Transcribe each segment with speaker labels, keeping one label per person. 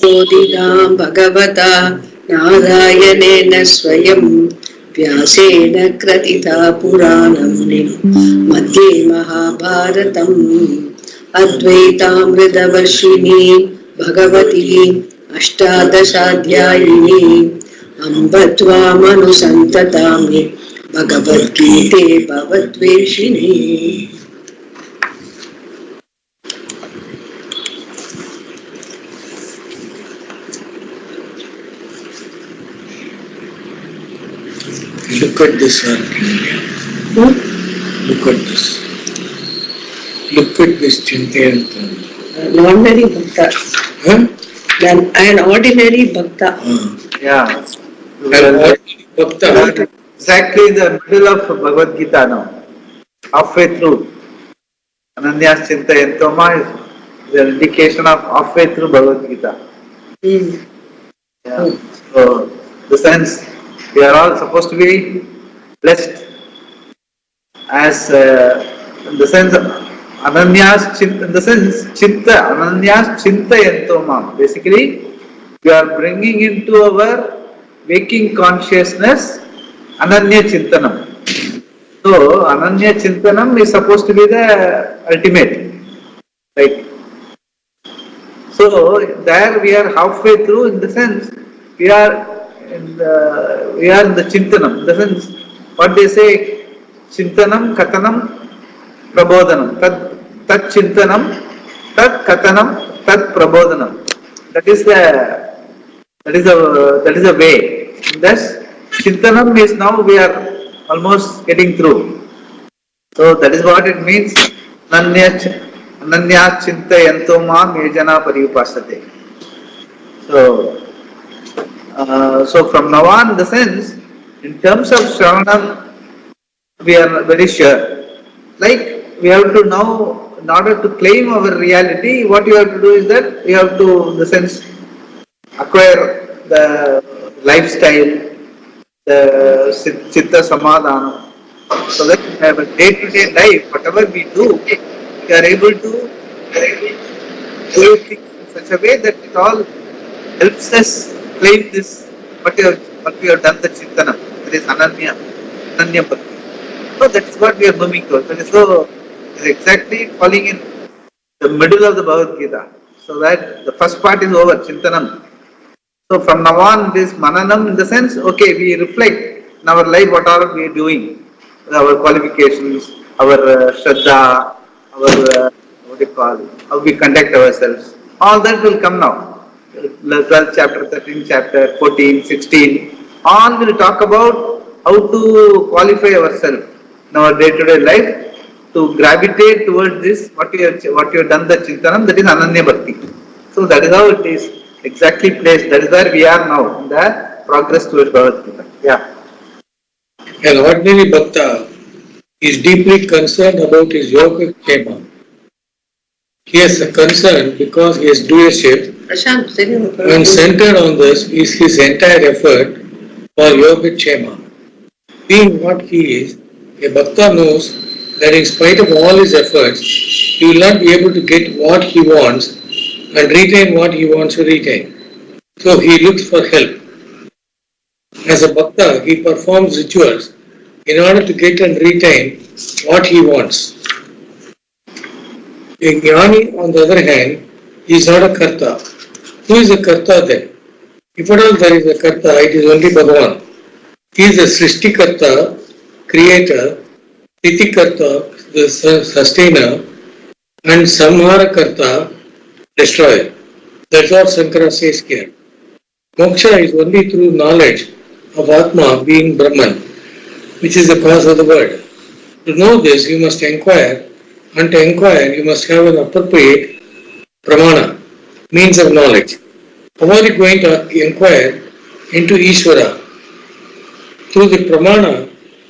Speaker 1: बोधितां भगवता नारायणेन स्वयं व्यासेन क्रथिता पुराणमुनिं मध्ये महाभारतम् अद्वैतामृतवर्षिणी भगवती अष्टादशाध्यायिनी अम्ब त्वामनुसन्ततामि भगवद्गीते भवद्वेषिणी.
Speaker 2: Look at this one. Look at this. Look at this Chintayanta.
Speaker 1: An ordinary bhakta.
Speaker 2: Huh?
Speaker 1: An ordinary bhakta.
Speaker 3: Yeah.
Speaker 2: An ordinary bhakta.
Speaker 3: Exactly in the middle of Bhagavad Gita now. Halfway through. Ananyas Chintayantoma is the indication of halfway through Bhagavad Gita. Yeah. So, the sense we are all supposed to be blessed as in the sense Ananyas in the sense Chitta Ananyas Chintayantoma. Basically, we are bringing into our waking consciousness Ananya Chintanam. So, Ananya Chintanam is supposed to be the ultimate. Right? So, there we are halfway through in the sense we are in the Chintanam. In the sense, what they say, Chintanam, Katanam, Prabodhanam. Tat Chintanam, Tat Katanam, Tat Prabodhanam. That is the way. Thus, Chintanam is now we are almost getting through. So that is what it means. Ananya Chintayantoma Mejana Pariyupasate. So from now on, the sense, in terms of Shravanam, we are very sure. Like, we have to now, in order to claim our reality, what you have to do is that we have to, in the sense, acquire the lifestyle, the Chitta Samadhana, so that we have a day-to-day life, whatever we do, we are able to do it in such a way that it all helps us claim this, what we have done, the Chintana, that is Ananya Bhakti. So that is what we are moving towards. That is so exactly falling in the middle of the Bhagavad Gita. So that the first part is over, Chintanam. So from now on, this Mananam in the sense, okay, we reflect in our life what are we doing, our qualifications, our Shraddha, our what do you call, how we conduct ourselves. All that will come now. 12th chapter, 13th chapter, 14, 16, all will talk about how to qualify ourselves in our day-to-day life to gravitate towards this, what you have done, the Chintanam, that is Ananya Bhakti. So that is how it is exactly placed. That is where we are now in the progress towards Bhagavad Gita. Yeah.
Speaker 2: An ordinary bhakta is deeply concerned about his yoga kshema. He has a concern because he has doership, and centered on this is his entire effort for yoga kshema. Being what he is, a bhakta knows that in spite of all his efforts, he will not be able to get what he wants and retain what he wants to retain. So he looks for help. As a bhakta, he performs rituals in order to get and retain what he wants. A jnani, on the other hand, is not a karta. Who is a karta then? If at all there is a karta, it is only Bhagavan. He is the Srishti Karta, creator, Sthiti Karta, the sustainer, and Samhara Karta, destroyer. That's what Shankara says here. Moksha is only through knowledge of Atma being Brahman, which is the cause of the world. To know this, you must inquire, and to inquire, you must have an appropriate pramana, means of knowledge. How are you going to inquire into Ishvara? Through the pramana,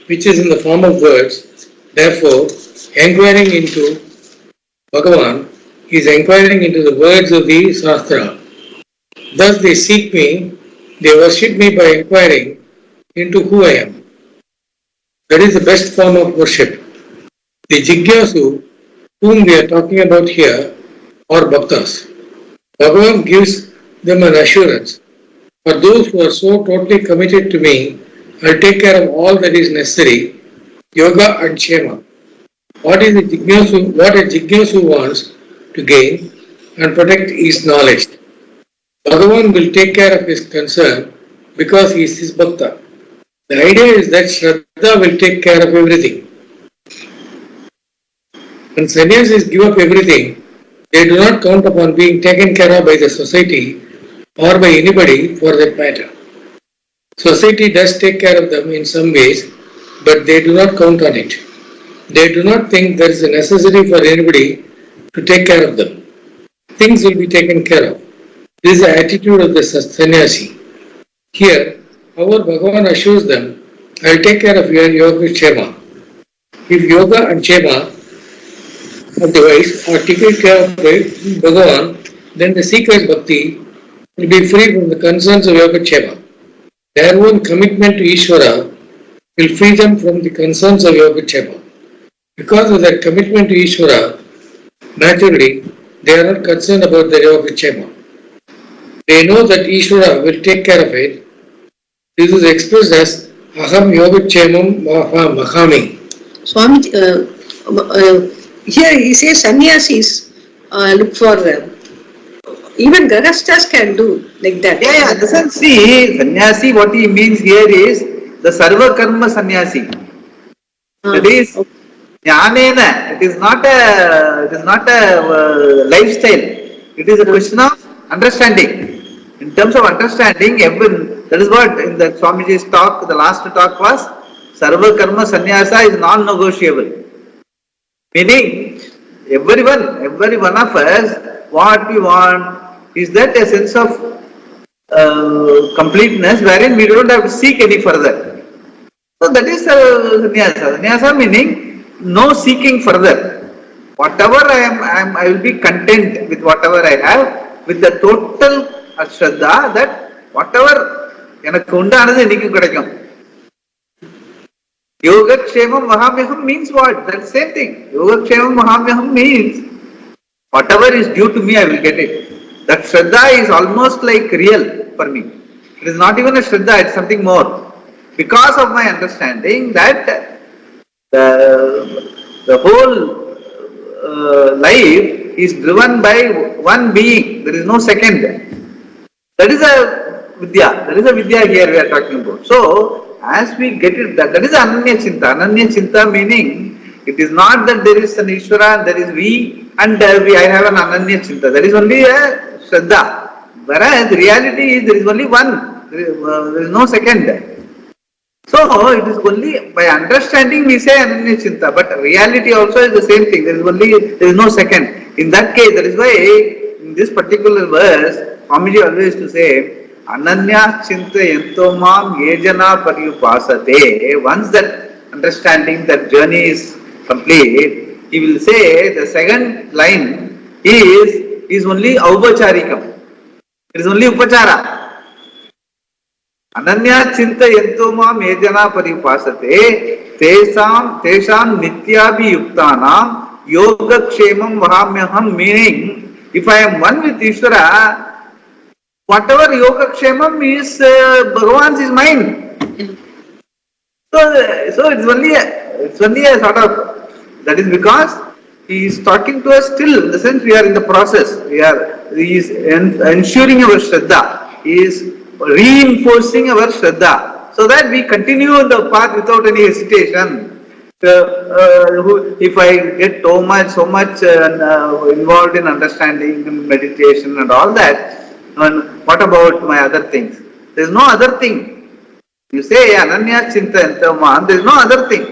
Speaker 2: which is in the form of words. Therefore, inquiring into Bhagavan is inquiring into the words of the Shastra. Thus they seek me, they worship me by inquiring into who I am. That is the best form of worship. The Jigyasu, whom we are talking about here, are Bhaktas. Bhagavan gives them an assurance. For those who are so totally committed to me, I'll take care of all that is necessary, yoga and kshema. What a jignasu wants to gain and protect is knowledge. Bhagavan will take care of his concern because he is his bhakta. The idea is that Shraddha will take care of everything. When sannyasis give up everything, they do not count upon being taken care of by the society or by anybody for that matter. Society does take care of them in some ways, but they do not count on it. They do not think there is a necessity for anybody to take care of them. Things will be taken care of. This is the attitude of the sannyasi. Here, however, Bhagavan assures them, I will take care of your yoga kshema. If yoga and kshema otherwise are taken care of by Bhagavan, then the seeker's bhakti will be free from the concerns of yoga kshema. Their own commitment to Ishvara will free them from the concerns of yoga kshema. Because of their commitment to Ishvara, naturally, they are not concerned about the yoga kshema. They know that Ishvara will take care of it. This is expressed as Aham Yoga Kshemam Mahami.
Speaker 1: Swami, here he says sannyasis look for, even Grahasthas can do like that.
Speaker 3: Yeah, listen, see, sannyasi, what he means here is the sarva karma sannyasi. That is, jnanena, it is not a lifestyle. It is a question of understanding. In terms of understanding, that is what in the Swamiji's talk, the last talk was, sarva karma sannyasa is non-negotiable. Meaning, every one of us, what we want is that a sense of completeness wherein we don't have to seek any further. So that is sannyasa. Sannyasa meaning no seeking further. Whatever I will be content with whatever I have, with the total shraddha that whatever எனக்கு உண்டானது எனக்கு கிடைக்கும். Yoga Kshemam Mahamyaham means what? That same thing. Yoga Kshemam Mahamyaham means whatever is due to me, I will get it. That Shraddha is almost like real for me. It is not even a Shraddha, it's something more. Because of my understanding that the whole life is driven by one being. There is no second. That is a Vidya. That is a Vidya here we are talking about. So, as we get it, that is Ananya Chinta. Ananya Chinta meaning, it is not that there is an Ishvara and there is we and I have an Ananya Chinta. There is only a Shraddha. Whereas the reality is there is only one. There is no second. So, it is only by understanding we say Ananya Chinta. But reality also is the same thing. There is no second. In that case, that is why in this particular verse, Swamiji always used to say, Ananya Chinta Yantomam Yejana Paryupasate. Once that understanding, that journey is complete, he will say the second line is only Aupacharikam. It is only Upachara. Ananya Chinta Yantomam Yejana Paryupasate Tesham Nityabhi Yuktanam Yoga Kshemam Vahamyaham, meaning if I am one with Ishvara, whatever yoga kshemam is Bhagavan's is mine. So it's only a sort of, that is because he is talking to us still, in the sense we are in the process. He is ensuring our Shraddha. He is reinforcing our Shraddha so that we continue the path without any hesitation. If I get so much involved in understanding, meditation and all that, and what about my other things? There is no other thing. You say Ananya Chinta Yantamam, there is no other thing.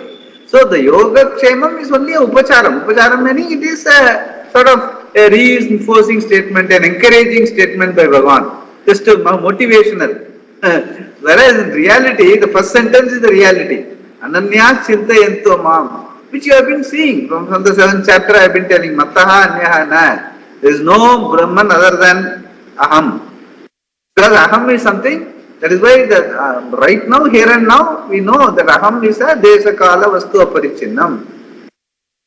Speaker 3: So the Yoga Kshemam is only a Upacharam. Upacharam meaning it is a sort of a reinforcing statement, an encouraging statement by Bhagavan. Just a motivational. Whereas in reality, the first sentence is the reality. Ananya Chinta Yantamam, which you have been seeing from the 7th chapter I have been telling. Mataha Anyaha Na. There is no Brahman other than Aham. Because Aham is something, that is why that right now, here and now, we know that Aham is a Desha Kala Vastu Aparichinnam.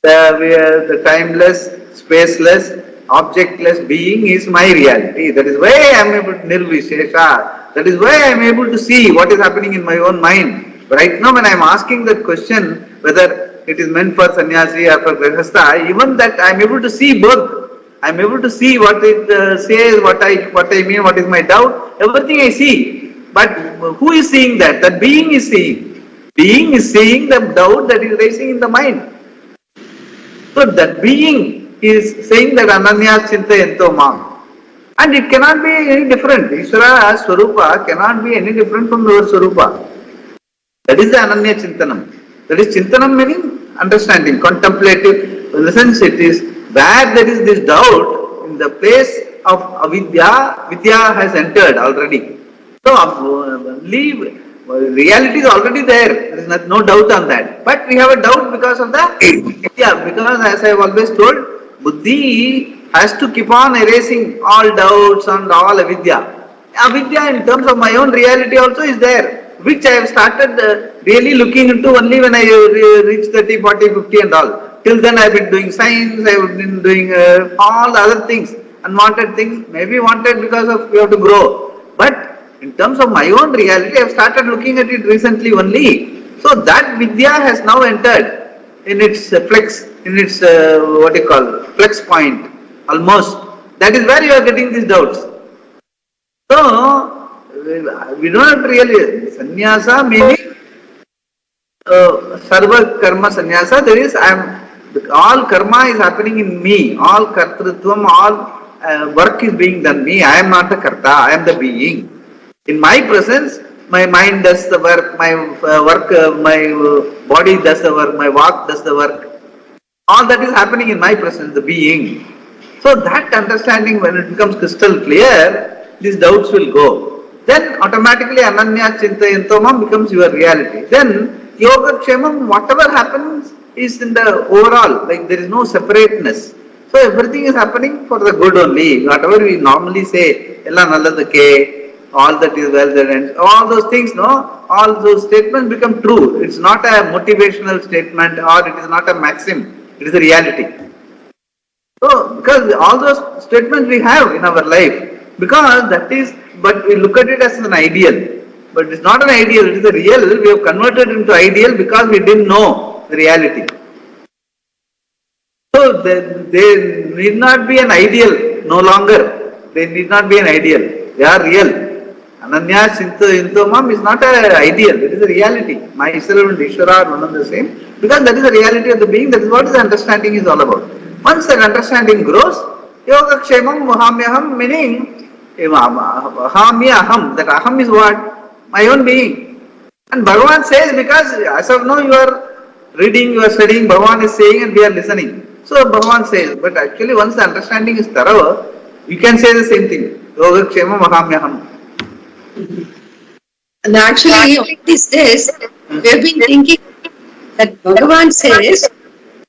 Speaker 3: The timeless, spaceless, objectless being is my reality. That is why I am able to nirvishesha. That is why I am able to see what is happening in my own mind. Right now when I am asking that question, whether it is meant for sannyasi or for grihastha, even that I am able to see both. I am able to see what it says, what I mean, what is my doubt, everything I see. But who is seeing that? That being is seeing. Being is seeing the doubt that is raising in the mind. So that being is saying that ananya chintayanto mam. And it cannot be any different. Ishvara Swarupa cannot be any different from your Swarupa. That is the ananya chintanam. That is chintanam meaning understanding, contemplative. In the sense it is where there is this doubt, in the place of avidya, vidya has entered already. So reality is already there. There is no doubt on that. But we have a doubt because of the vidya. Because as I have always told, buddhi has to keep on erasing all doubts and all avidya. Avidya in terms of my own reality also is there, which I have started really looking into only when I reach 30, 40, 50 and all. Till then I have been doing science, I have been doing all the other things, unwanted things, maybe wanted because of we have to grow. But in terms of my own reality, I have started looking at it recently only. So that vidya has now entered in its flex, in its flex point, almost. That is where you are getting these doubts. So, we don't have to really, sannyasa meaning sarva karma sannyasa, there is, all karma is happening in me, all kartrutvam, all work is being done me, I am not the karta, I am the being. In my presence, my mind does the work, my my body does the work, my walk does the work. All that is happening in my presence, the being. So that understanding, when it becomes crystal clear, these doubts will go. Then automatically ananya chintayantomam becomes your reality. Then yoga kshemam, whatever happens is in the overall, like there is no separateness. So everything is happening for the good only. Whatever we normally say, ella nalladake, all that is well there, and all those things, no, all those statements become true. It's not a motivational statement or it is not a maxim, it is a reality. So, because all those statements we have in our life, because that is, but we look at it as an ideal. But it's not an ideal, it is a real. We have converted it into ideal because we didn't know the reality. So they need not be an ideal no longer. They need not be an ideal. They are real. Ananya Chintayantomam is not an ideal, it is a reality. Myself and Ishvara are one and the same. Because that is the reality of the being, that is what the understanding is all about. Once that understanding grows, yoga kshemam vahamyaham, meaning vahamyaham, that aham is what? My own being. And Bhagavan says, because as of now you are reading, you are studying, Bhagavan is saying and we are listening. So Bhagavan says, but actually once the understanding is thorough, you can say the same thing. Yoga kshemam vahamyaham.
Speaker 1: And actually, all these days, we have been thinking that Bhagavan says,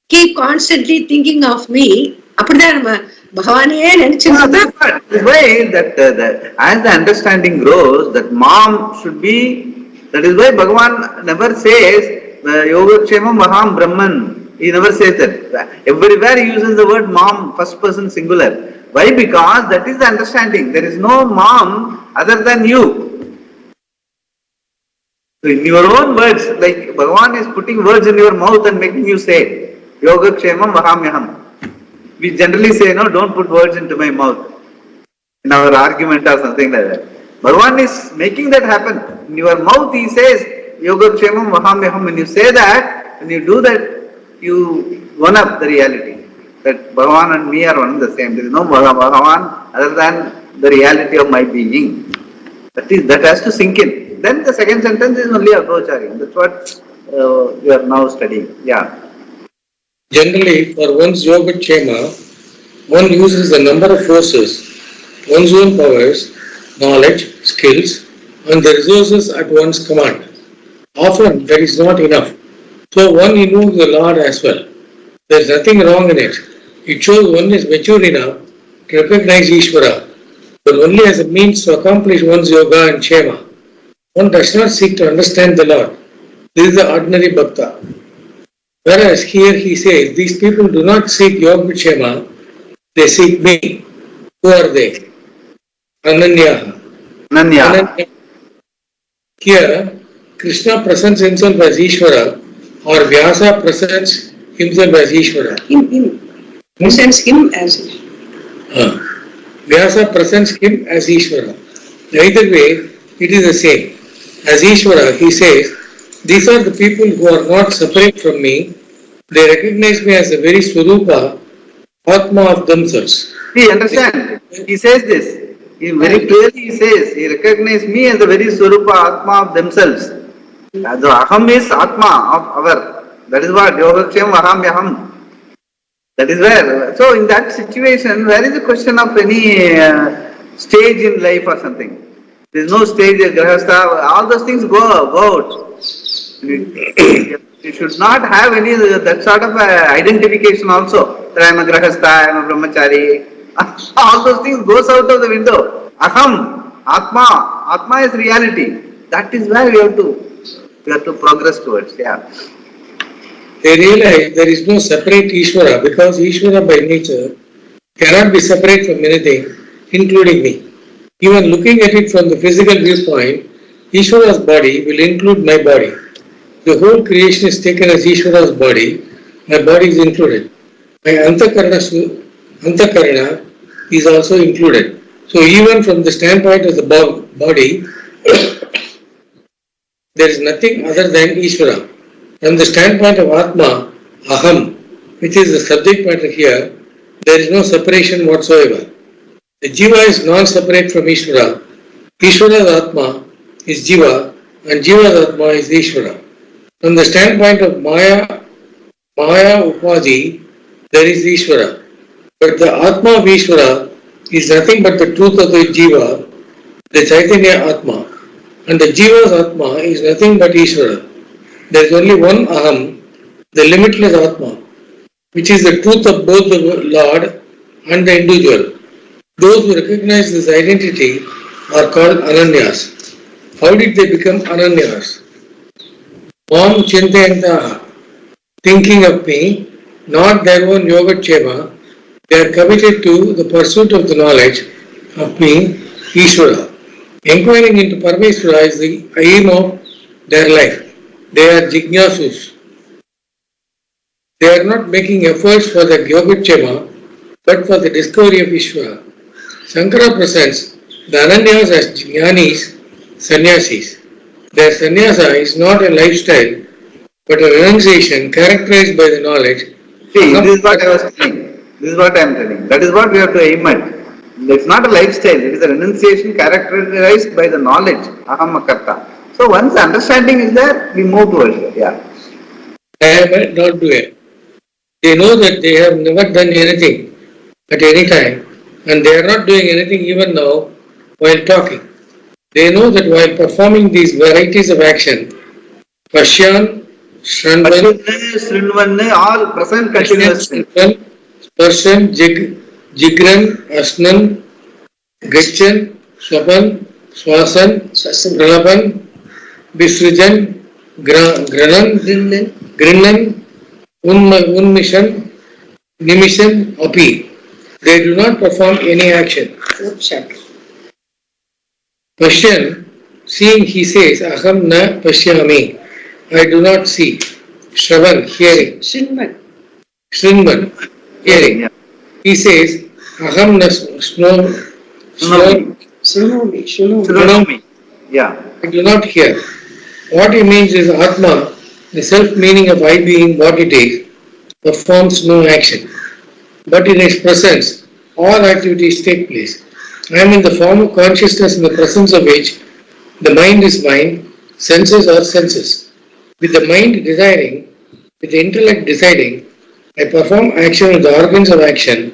Speaker 1: keep constantly thinking of me. Bhagavan
Speaker 3: That is why that as the understanding grows, that mom should be, that is why Bhagavan never says, Yoga Kshemam Maham Brahman. He never says that. Everywhere he uses the word mom, first person singular. Why? Because that is the understanding. There is no mom other than you. So in your own words, like Bhagavan is putting words in your mouth and making you say, Yoga Kshemam Vahamyaham. We generally say, no, don't put words into my mouth in our argument or something like that. Bhagavan is making that happen. In your mouth he says, Yoga Kshemam Vahamyaham. When you say that, when you do that, you one up the reality. That Bhagavan and me are one and the same. There is no Bhagavan other than the reality of my being. That has to sink in. Then the second sentence is only Abhocharya. That's what we are now studying. Yeah.
Speaker 2: Generally, for one's yoga kshema, one uses a number of forces, one's own powers, knowledge, skills, and the resources at one's command. Often that is not enough. So one invokes the Lord as well. There is nothing wrong in it. It shows one is mature enough to recognize Ishvara, but only as a means to accomplish one's yoga and kshema. One does not seek to understand the Lord. This is the ordinary bhakta. Whereas here he says, these people do not seek yoga kshema, They seek me. Who are they? Ananya.
Speaker 3: Ananya.
Speaker 2: Ananya. Here, Krishna presents himself as Ishvara or Vyasa presents himself as Ishvara.
Speaker 1: Him. Presents him as
Speaker 2: Vyasa presents him as Ishvara. Either way, it is the same. As Ishvara, he says, these are the people who are not separate from me. They recognize me as the very Swarupa, Atma of themselves.
Speaker 3: See, understand? He says this. He very clearly he says, he recognizes me as the very Swarupa Atma of themselves. The Aham is Atma of our. That is what Yogaksham Aham Yaham. That is where. So in that situation, where is the question of any stage in life or something? There is no stage, grahastha, all those things go out. You should not have any that sort of identification also. That I am a grahastha, I am a brahmachari. All those things goes out of the window. Aham, Atma is reality. That is where we have to progress towards. Yeah.
Speaker 2: They realize there is no separate Ishvara because Ishvara by nature cannot be separate from anything, including me. Even looking at it from the physical viewpoint, Ishvara's body will include my body. The whole creation is taken as Ishvara's body, my body is included. My Antakarana is also included. So even from the standpoint of the body, there is nothing other than Ishvara. From the standpoint of Atma, Aham, which is the subject matter here, there is no separation whatsoever. The Jiva is non-separate from Ishvara. Ishvara's Atma is Jiva and Jiva's Atma is Ishvara. From the standpoint of Maya Upadhi, there is Ishvara. But the Atma of Ishvara is nothing but the truth of the Jiva, the Chaitanya Atma. And the Jiva's Atma is nothing but Ishvara. There is only one Aham, the limitless Atma, which is the truth of both the Lord and the individual. Those who recognize this identity are called Ananyas. How did they become Ananyas? Mam Chintayantaha, thinking of me, not their own Yogakshema, they are committed to the pursuit of the knowledge of me, Ishvara. Inquiring into Parameshvara is the aim of their life. They are Jignasus. They are not making efforts for the Yogakshema, but for the discovery of Ishvara. Shankara presents the Ananyas as Jnanis, Sannyasis. Their sannyasa is not a lifestyle, but a renunciation characterized by the knowledge.
Speaker 3: See, this is what I was telling. This is what I am telling. That is what we have to aim at. It's not a lifestyle, it is a renunciation characterized by the knowledge, Aham Karta. So once the understanding is there, we move towards it. Yeah.
Speaker 2: They might not do it. They know that they have never done anything at any time, and they are not doing anything even now while talking. They know that while performing these varieties of action, Pashyan,
Speaker 3: Srinvan, all present continuously.
Speaker 2: Sparshan, Jigran, Asnan, Gachan, Swapan, Swasan, Pralapan, Visrijan, Granan, Grinnan, Unmishan, Nimishan, Api. They do not perform any action. Pashyan, seeing he says, Aham na pashyami, I do not see. Shravan, hearing. Shrinman, hearing.
Speaker 3: Yeah.
Speaker 2: He says, Aham na
Speaker 3: Shrunomi. Yeah.
Speaker 2: I do not hear. What he means is Atma, the self-meaning of I being what it is, performs no action. But in its presence, all activities take place. I am in the form of consciousness in the presence of which the mind is mind, senses are senses. With the mind desiring, with the intellect deciding, I perform action with the organs of action,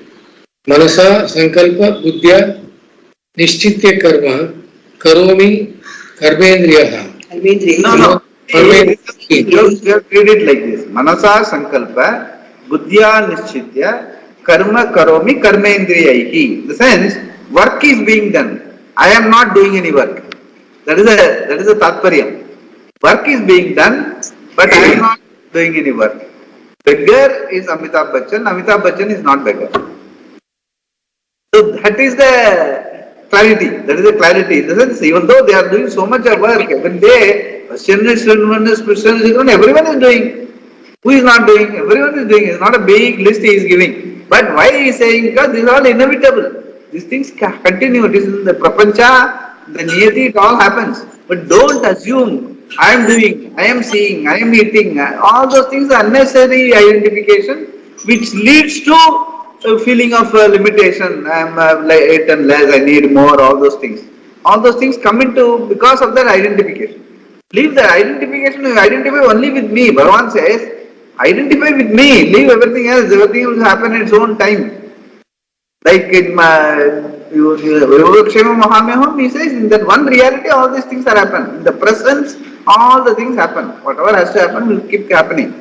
Speaker 2: Manasa, Sankalpa, Buddhya, Nishchitya Karma, Karomi, Karmendriyaha.
Speaker 3: No. You have treated it like this. Manasa Sankalpa, Buddhya Nishchitya, Karma Karomi, Karmendriyaihi. In the sense, work is being done. I am not doing any work. That is a tatparyam. Work is being done, but I am not doing any work. Beggar is Amitabh Bachchan. Amitabh Bachchan is not beggar. So that is the clarity. That is the clarity. In the sense, even though they are doing so much of work, when they Christian is everyone is doing. Who is not doing? Everyone is doing. It's not a big list he is giving. But why he is saying? Because these are all inevitable. These things continue. It is in the prapancha, the niyati, it all happens. But don't assume I am doing, I am seeing, I am eating. All those things are unnecessary identification, which leads to a feeling of limitation. I am like 8 and less. I need more. All those things. All those things come into because of that identification. Leave the identification. You identify only with me. Bhagavan says, identify with me. Leave everything else. Everything will happen in its own time. Like in Vivekshema Mahamyaham, he says, in that one reality, all these things are happen. In the presence, all the things happen. Whatever has to happen will keep happening.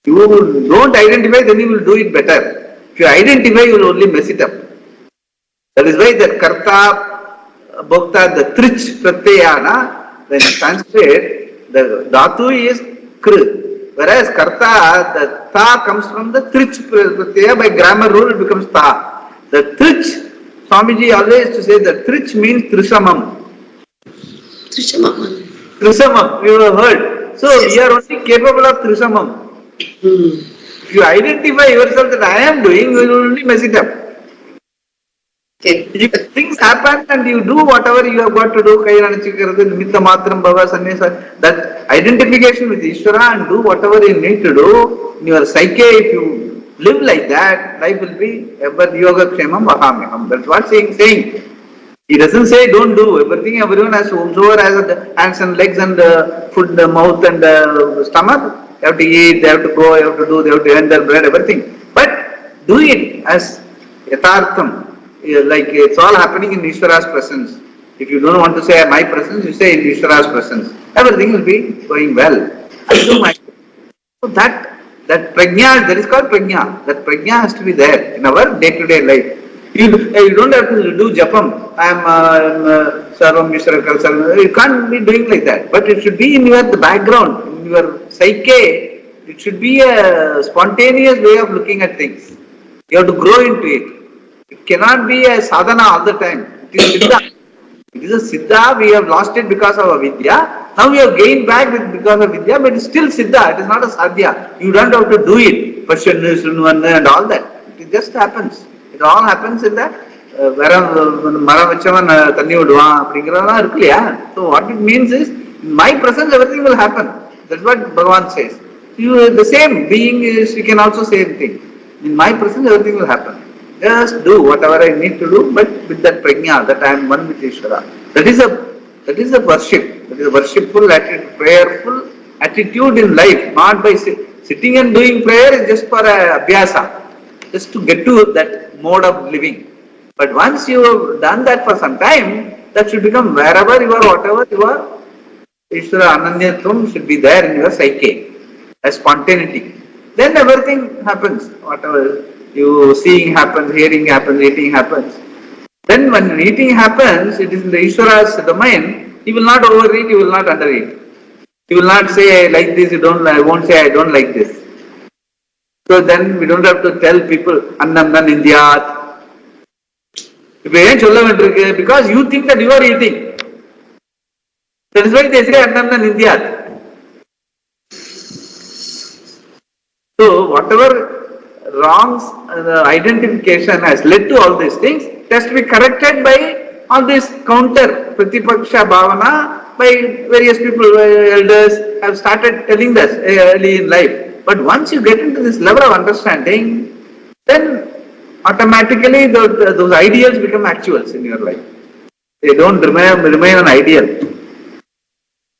Speaker 3: You don't identify, then you will do it better. If you identify, you will only mess it up. That is why that karta, bhokta, the trich pratyayana, when Sanskrit, the dhatu is kr. Whereas karta, the tha comes from the trich pratyaya. By grammar rule, it becomes tha. The trich, Swamiji always used to say that trich means trisamam.
Speaker 1: Trisamam.
Speaker 3: Trisamam, you have heard. So we are only capable of trisamam. If you identify yourself that I am doing, you will only mess it up.
Speaker 1: Okay.
Speaker 3: If things happen and you do whatever you have got to do, that identification with Ishvara and do whatever you need to do, in your psyche, if you live like that, life will be ever yoga kshemam vahamyaham. That's what he is saying. He doesn't say don't do everything. Everyone has whomsoever has hands and legs and foot, mouth and stomach. They have to eat, they have to go, they have to do, they have to earn their bread, everything. But do it as yathartham. Like it's all happening in Ishvara's presence. If you don't want to say my presence, you say in Ishvara's presence. Everything will be going well. I do my. So that prajna, that is called prajna. That prajna has to be there in our day-to-day life. You don't have to do japam. I am sarvam Mishra Kalsar. You can't be doing like that. But it should be in the background, in your psyche. It should be a spontaneous way of looking at things. You have to grow into it. It cannot be a sadhana all the time. It is siddha. It is a siddha. We have lost it because of avidya. Now we have gained back because of vidya, but it is still siddha. It is not a sadhya. You don't have to do it. And all that. It just happens. It all happens in that. So what it means is, in my presence everything will happen. That's what Bhagavan says. The same being is, you can also say the thing. In my presence everything will happen. Just do whatever I need to do, but with that prajna, that I am one with Ishvara. That is a worship. That is a worshipful attitude, prayerful attitude in life. Not by sitting and doing prayer is just for a abhyasa. Just to get to that mode of living. But once you have done that for some time, that should become wherever you are, whatever you are, Ishvara Ananyatvam should be there in your psyche as spontaneity. Then everything happens. Whatever you seeing happens, hearing happens, eating happens. Then when eating happens, it is in the Ishvara's domain. He will not overeat, he will not undereat. He will not say I like this, I won't say I don't like this. So then we don't have to tell people annam nan indiyat. Because you think that you are eating. That is why they say annam nan indiyat. So whatever wrongs identification has led to all these things, it has to be corrected by all this counter pratipaksha bhavana by various people, elders have started telling this early in life. But once you get into this level of understanding, then automatically those ideals become actuals in your life. They don't remain an ideal.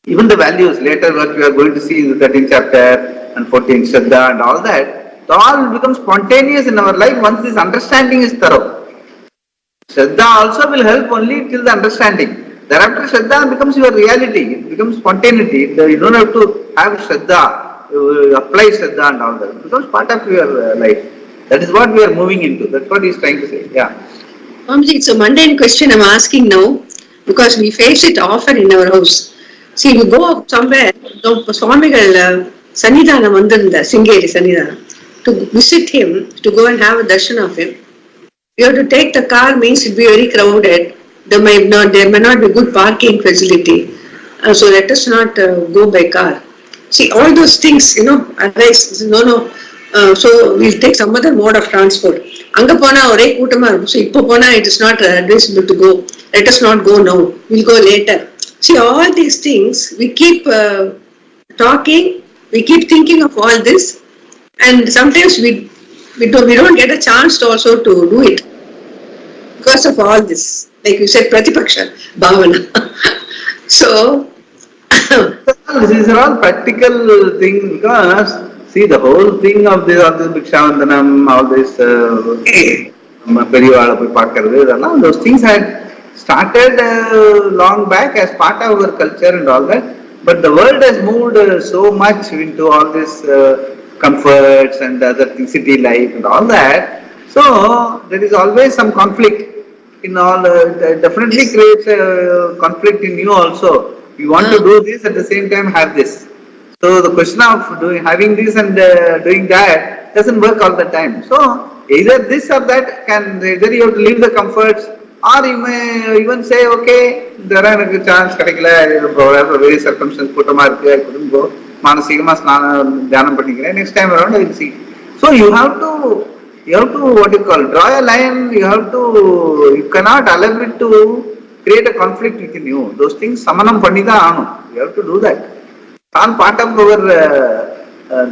Speaker 3: Even the values, later what we are going to see in the 13th chapter and 14th Shraddha and all that, it all becomes spontaneous in our life once this understanding is thorough. Shraddha also will help only till the understanding. Thereafter Shraddha becomes your reality, it becomes spontaneity. You don't have to have Shraddha. Apply Shraddha and all that. It becomes part of your life. That is what we are moving into. That's what he is trying to say. Yeah.
Speaker 1: Swamiji, it's a mundane question I'm asking now because we face it often in our house. See, we go up somewhere, Swamigal Sannidhanam Vandanda, Singeri Sannidhanam, to visit him, to go and have a darshan of him. You have to take the car means it will be very crowded. There may not be good parking facility. So let us not go by car. See, all those things, arise. No. So we'll take some other mode of transport. அங்க போனா ஒரே கூட்டமா இருக்கும். So இப்போ போனா it is not advisable to go. Let us not go now. We'll go later. See, all these things we keep talking. We keep thinking of all this, and sometimes we don't get a chance to also to do it because of all this. Like you said, Pratipaksha Bhavana. So,
Speaker 3: these are all practical things because see the whole thing of this Bhikshavandanam, all this Periyavada போய் பார்க்கிறது இதெல்லாம் those things had started long back as part of our culture and all that, but the world has moved so much into all this comforts and other things, city life and all that, so there is always some conflict in all, it definitely creates a conflict in you also. You want to do this at the same time have this. So the question of having this and doing that doesn't work all the time. So either this or that either you have to leave the comforts, or you may even say, okay, there are a chance, various circumstances, I couldn't go. Manasikama Dhanam Panikira. Next time around I will see. So you have to what you call draw a line. You cannot allow it to create a conflict within you. Those things samanam panida anu. You have to do that. All part of our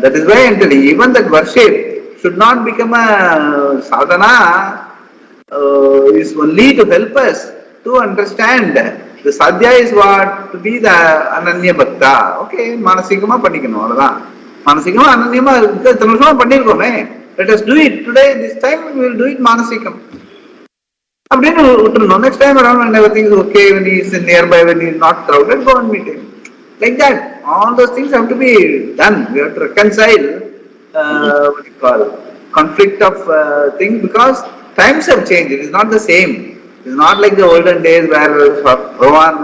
Speaker 3: that is why I'm telling you, even that worship should not become a sadhana. Is only to help us to understand. The sadhya is what? To be the ananya bhakta. Okay, manasikama panikano avladha. Manasikama ananyama thanusama panirukome. Let us do it today. This time we will do it manasikam. Next time around when everything is okay, when he is nearby, when he is not crowded, go and meet him. Like that. All those things have to be done. We have to reconcile what you call conflict of things because times have changed. It is not the same. It is not like the olden days where Bhagavan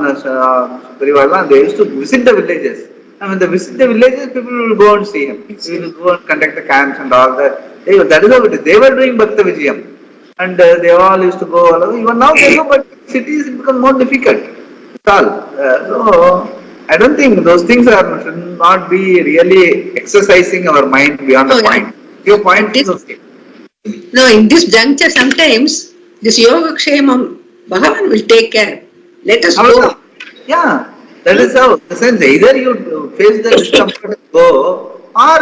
Speaker 3: Parivala, they used to visit the villages. And when they visit the villages, people will go and see him. They will go and conduct the camps and all that. That is how it is. They were doing Bhakta Vijayam. And they all used to go all over. Even now they go, but cities become more difficult. That's all. So I don't think those things should not be really exercising our mind beyond the point. Your point is okay.
Speaker 1: No, in this juncture, sometimes this yoga kshemam, Bhagavan will take care. Let us go.
Speaker 3: Yeah, that is how. In the sense, either you face the discomfort and go, or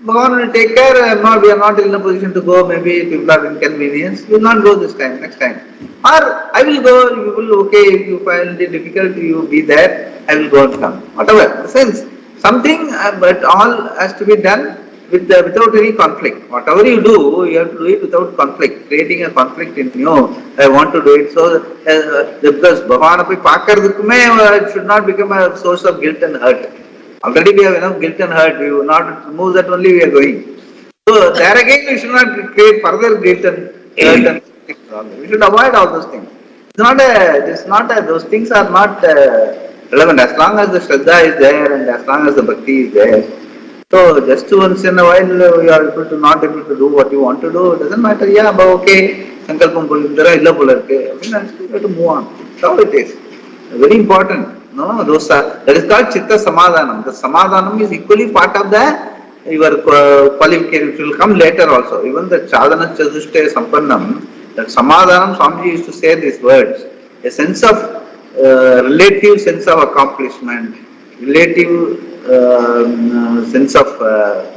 Speaker 3: Bhagavan will take care. We are not in a position to go. Maybe people are inconvenienced. You will not go this time. Next time, or I will go. You will okay. If you find it difficult, you will be there. I will go and come. Whatever. In the sense, something, but all has to be done without any conflict. Whatever you do, you have to do it without conflict, creating a conflict in you. I want to do it. So, because Bhagavan it should not become a source of guilt and hurt. Already we have enough guilt and hurt. We will not remove that only we are going. So, there again we should not create further guilt and hurt and we should avoid all those things. Those things are not relevant. As long as the Shraddha is there and as long as the Bhakti is there. So just once in a while you are not able to do what you want to do, it doesn't matter, yeah, but okay, Sankalpam Pulindara illa polarke. You have to move on. That's how it is. Very important. No, that is called Chitta Samadhanam. The Samadhanam is equally part of your qualification. It will come later also. Even the Chadana Chadushte Sampannam, that Samadhanam, Swamiji used to say these words. A sense of relative sense of accomplishment, relative sense of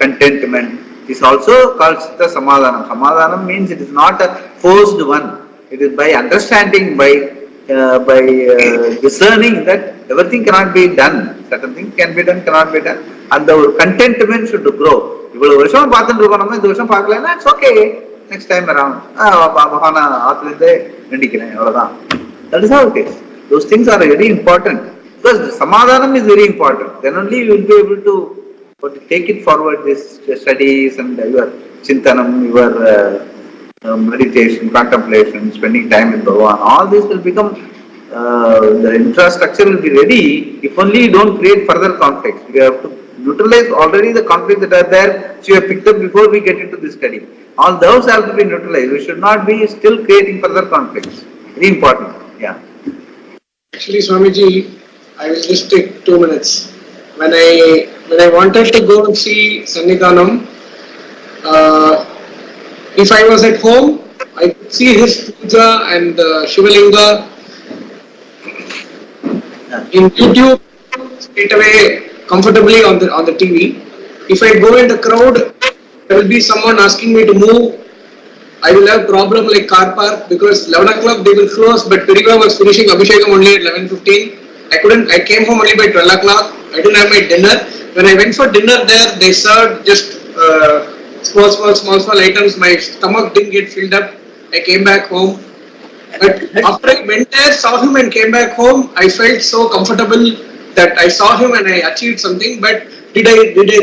Speaker 3: contentment is also called Chitta Samadhanam. Samadhanam means it is not a forced one. It is by understanding, by discerning that everything cannot be done. Certain things can be done, cannot be done. And the contentment should grow. It's okay. Next time around. That is how it is. Those things are very important. Because Samadhanam is very important. Then only you will be able to take it forward, this studies and your Chintanam, your meditation, contemplation, spending time with Bhagavan. All this will become the infrastructure will be ready if only you don't create further conflicts. We have to neutralize already the conflicts that are there, which we have picked up before we get into this study. All those have to be neutralized. We should not be still creating further conflicts. Very important. Yeah.
Speaker 4: Actually, Swamiji, I will just take 2 minutes. When I wanted to go and see Sannidhanam, if I was at home, I could see his puja and Shivalinga in YouTube straight away comfortably on the TV. If I go in the crowd, there will be someone asking me to move. I will have problem like car park because 11 o'clock they will close, but Periva was finishing Abhishekam only at 11:15. I came home only by 12 o'clock. I didn't have my dinner. When I went for dinner there, they served just small items. My stomach didn't get filled up. I came back home. But after I went there, saw him and came back home, I felt so comfortable that I saw him and I achieved something. But did I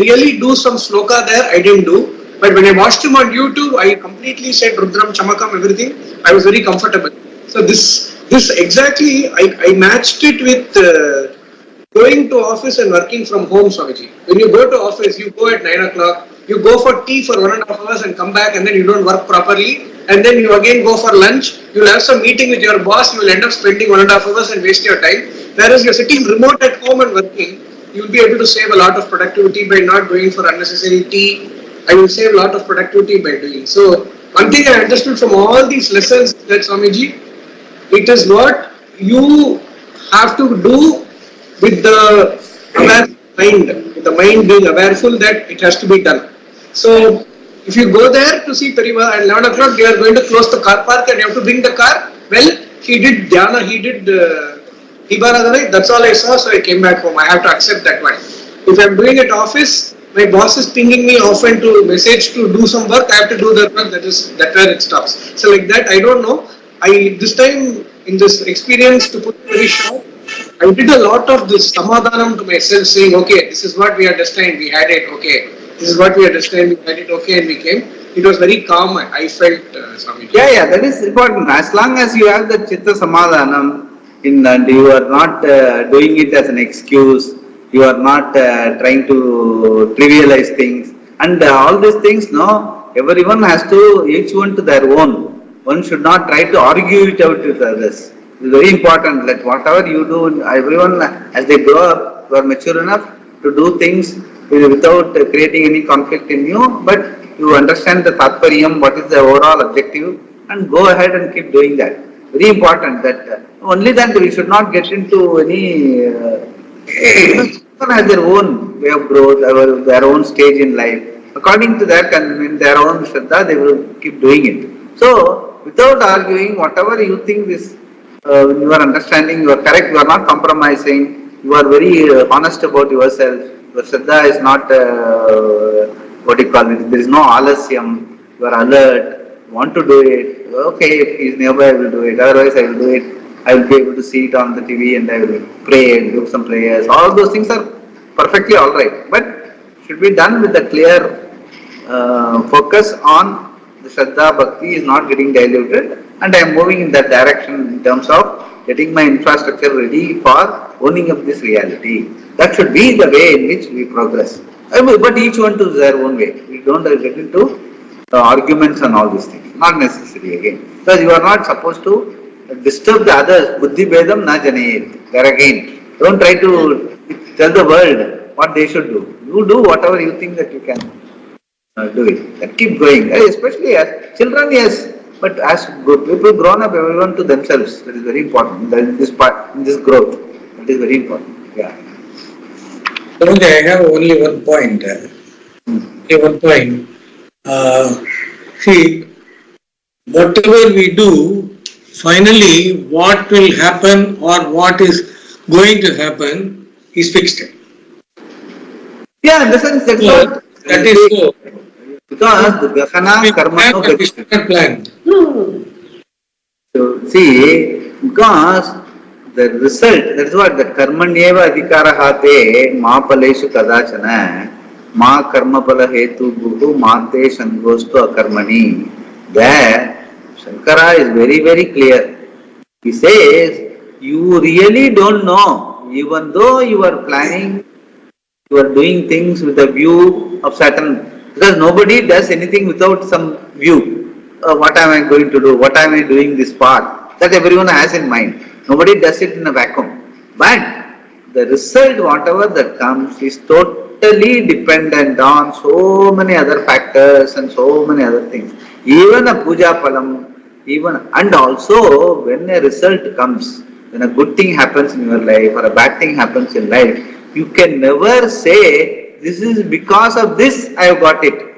Speaker 4: really do some sloka there? I didn't do. But when I watched him on YouTube, I completely said Rudram, Chamakam, everything. I was very comfortable. So this exactly, I matched it with going to office and working from home, Swamiji. When you go to office, you go at 9 o'clock, you go for tea for 1.5 hours and come back, and then you don't work properly, and then you again go for lunch, you'll have some meeting with your boss, you will end up spending 1.5 hours and waste your time. Whereas you're sitting remote at home and working, you'll be able to save a lot of productivity by not going for unnecessary tea. I will save a lot of productivity by doing. So one thing I understood from all these lessons that Swamiji, it is what you have to do with the aware mind, with the mind being awareful that it has to be done. So if you go there to see Periva at 11 o'clock, they are going to close the car park and you have to bring the car. Well, he did dhyana, he did Dibaradana, that's all I saw, so I came back home. I have to accept that one. If I am doing at office, my boss is pinging me often to message to do some work, I have to do that work, that's where it stops. So like that, I don't know. This time, in this experience, to put it very short, I did a lot of this samadhanam to myself, saying, okay, this is what we are destined, we had it, okay. This is what we are destined, we had it, okay, and we came. It was very calm, I felt, Swami.
Speaker 3: Yeah, that is important. As long as you have the chitta samadhanam, and you are not doing it as an excuse, you are not trying to trivialize things, and all these things, no, everyone has to, each one to their own. One should not try to argue it out with others. It is very important that whatever you do, everyone, as they grow up, you are mature enough to do things without creating any conflict in you, but you understand the tatparyam, what is the overall objective, and go ahead and keep doing that. Very important that only then we should not get into any. Everyone has their own way of growth, their own stage in life. According to that and in their own shraddha, they will keep doing it. So, without arguing, whatever you think is, you are understanding, you are correct, you are not compromising, you are very honest about yourself. Your shraddha is not, what do you call it, there is no alasyam, you are alert, you want to do it. Okay, if he is nearby, I will do it, otherwise I will do it. I will be able to see it on the TV and I will pray and do some prayers. All those things are perfectly alright, but should be done with a clear focus on the Shraddha Bhakti is not getting diluted, and I am moving in that direction in terms of getting my infrastructure ready for owning up this reality. That should be the way in which we progress. But each one to their own way. We don't get into arguments and all these things. Not necessary again. Because you are not supposed to disturb the others. Buddhi bedam na janayet. There again. Don't try to tell the world what they should do. You do whatever you think that you can do it. And keep going. Especially as children, yes. But as people grown up, everyone to themselves. That is very important. In this part, in this growth. That is very important. Yeah.
Speaker 2: I have only one point. See, whatever we do, finally, what will happen or what is going to happen is fixed.
Speaker 3: Yeah, in the sense that's what.
Speaker 2: That is so.
Speaker 3: Because the Gahana Karma no
Speaker 2: plan.
Speaker 3: So, see, because the result, that's what the Karmanyeva Adhikara Hate Ma Paleshu Kadachana Ma Karma Pala Hetu Bhutu Mate Shangostu Akarmani. There, Shankara is very, very clear. He says you really don't know, even though you are planning, you are doing things with a view of certain, because nobody does anything without some view. What am I going to do? What am I doing this part? That everyone has in mind. Nobody does it in a vacuum. But the result, whatever that comes, is totally dependent on so many other factors and so many other things. Even a puja phalam, even, and also when a result comes, when a good thing happens in your life or a bad thing happens in life, you can never say, this is because of this I have got it.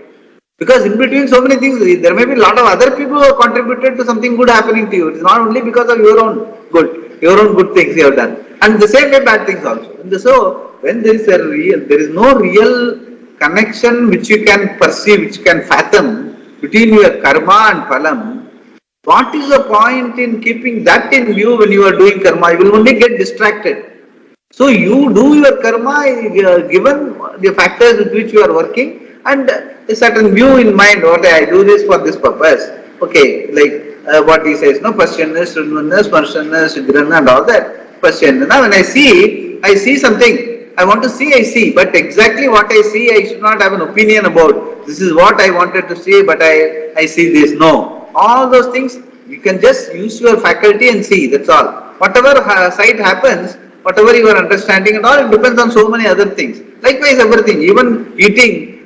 Speaker 3: Because in between so many things, there may be a lot of other people who have contributed to something good happening to you. It is not only because of your own good things you have done. And the same way bad things also. And so, when there is no real connection which you can perceive, which you can fathom between your karma and phalam, what is the point in keeping that in view when you are doing karma? You will only get distracted. So you do your karma given the factors with which you are working and a certain view in mind, what I do this for this purpose. Okay, like what he says, no, Pasyanna, Srinvanna, Smarshanna, Siddhirana and all that. Pasyanna. Now when I see something. I want to see, I see. But exactly what I see, I should not have an opinion about. This is what I wanted to see, but I see this. No. All those things, you can just use your faculty and see, that's all. Whatever sight happens, whatever you are understanding and all, it depends on so many other things. Likewise, everything, even eating,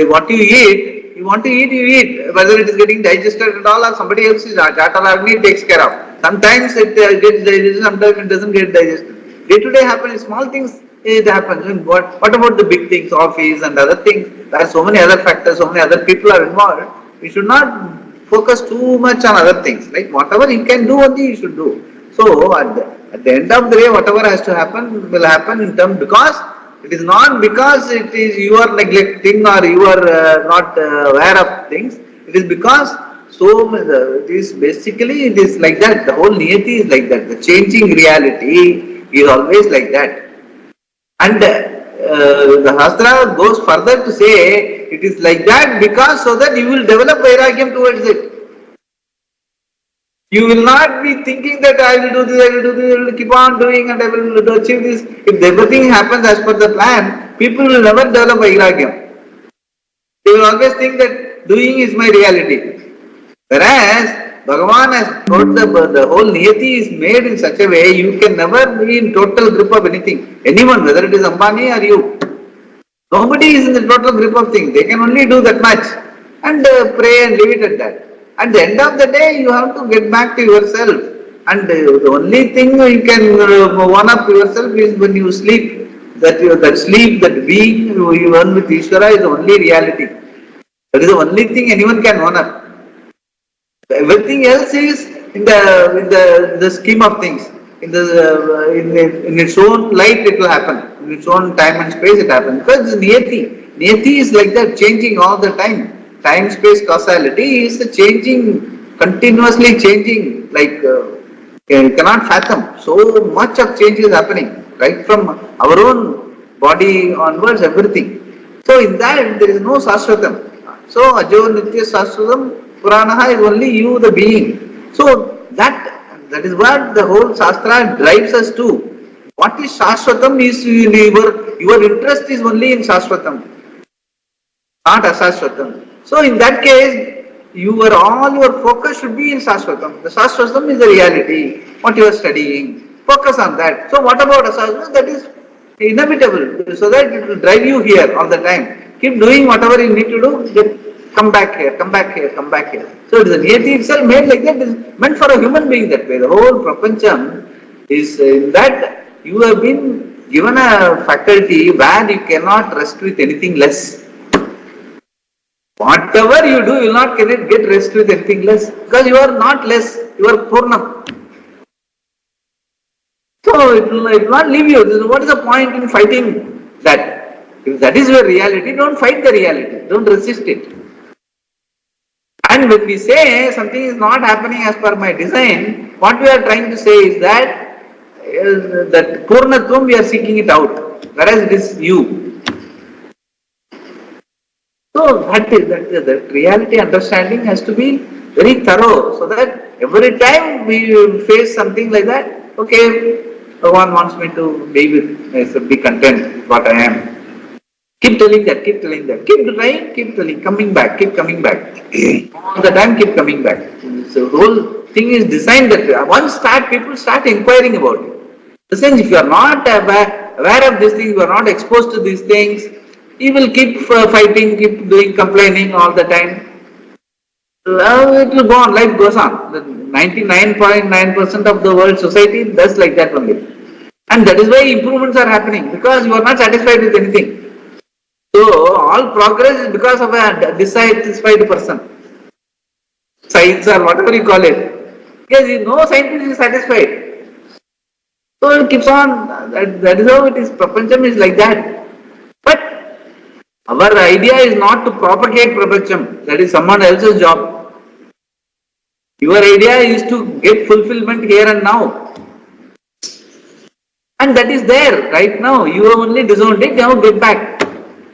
Speaker 3: what you eat, you want to eat, you eat. Whether it is getting digested and all, or somebody else is Jata takes care of. Sometimes it gets digested, sometimes it doesn't get digested. Day to day happens, small things it happens. What about the big things, office and other things? There are so many other factors, so many other people are involved. We should not focus too much on other things. Like whatever you can do, only you should do. So at the end of the day, whatever has to happen will happen in terms, because it is not because it is you are neglecting or you are not aware of things. It is because it is basically it is like that. The whole niyati is like that. The changing reality is always like that. And the Shastra goes further to say it is like that because so that you will develop vairagyam towards it. You will not be thinking that I will do this, I will do this, I will keep on doing and I will achieve this. If everything happens as per the plan, people will never develop vairagyam. They will always think that doing is my reality. Whereas Bhagavan has told the whole niyati is made in such a way you can never be in total grip of anything. Anyone, whether it is Ambani or you. Nobody is in the total grip of things. They can only do that much and pray and leave it at that. At the end of the day, you have to get back to yourself. And the only thing you can one up yourself is when you sleep. That sleep, that being you earn with Ishvara is the only reality. That is the only thing anyone can one up. Everything else is in the scheme of things. In its own light it will happen. In its own time and space it happens. Because it's niyati. Niyati is like that, changing all the time. Time, space, causality is changing, continuously changing, like you cannot fathom. So much of change is happening, right from our own body onwards, everything. So in that there is no Sashvatam. So Ajo Nitya Sashvatam Puranaha is only you, the being. So that is what the whole Shastra drives us to. What is Shashvatam is your interest is only in Shashvatam, not Asashvatam. So in that case, all your focus should be in Shashvatam. The Shashvatam is the reality, what you are studying. Focus on that. So what about Asashvatam? That is inevitable, so that it will drive you here all the time. Keep doing whatever you need to do, come back here, come back here, come back here. So it is the niyati itself made like that, it is meant for a human being that way. The whole prapancham is in that you have been given a faculty where you cannot rest with anything less. Whatever you do, you will not get rest with anything less, because you are not less, you are Purnam. So it will not leave you. What is the point in fighting that? If that is your reality, don't fight the reality, don't resist it. And when we say something is not happening as per my design, what we are trying to say is that Purnatvam we are seeking it out, whereas it is you. So that reality understanding has to be very thorough, so that every time we face something like that, okay, Bhagavan wants me to be with, I should be content with what I am. Keep telling that, keep telling that, keep trying, keep telling, coming back, keep coming back. All the time keep coming back. So the whole thing is designed that way. Once people start inquiring about it. The sense, if you are not aware of these things, you are not exposed to these things, you will keep fighting, keep doing, complaining all the time. It will go on, life goes on. The 99.9% of the world society does like that only. And that is why improvements are happening, because you are not satisfied with anything. So all progress is because of a dissatisfied person. Science or whatever you call it. Yes, no scientist is satisfied. So it keeps on, that is how it is, Prapancham is like that. But our idea is not to propagate Prapancham, that is someone else's job. Your idea is to get fulfillment here and now. And that is there right now. You have only disowned it, now get back.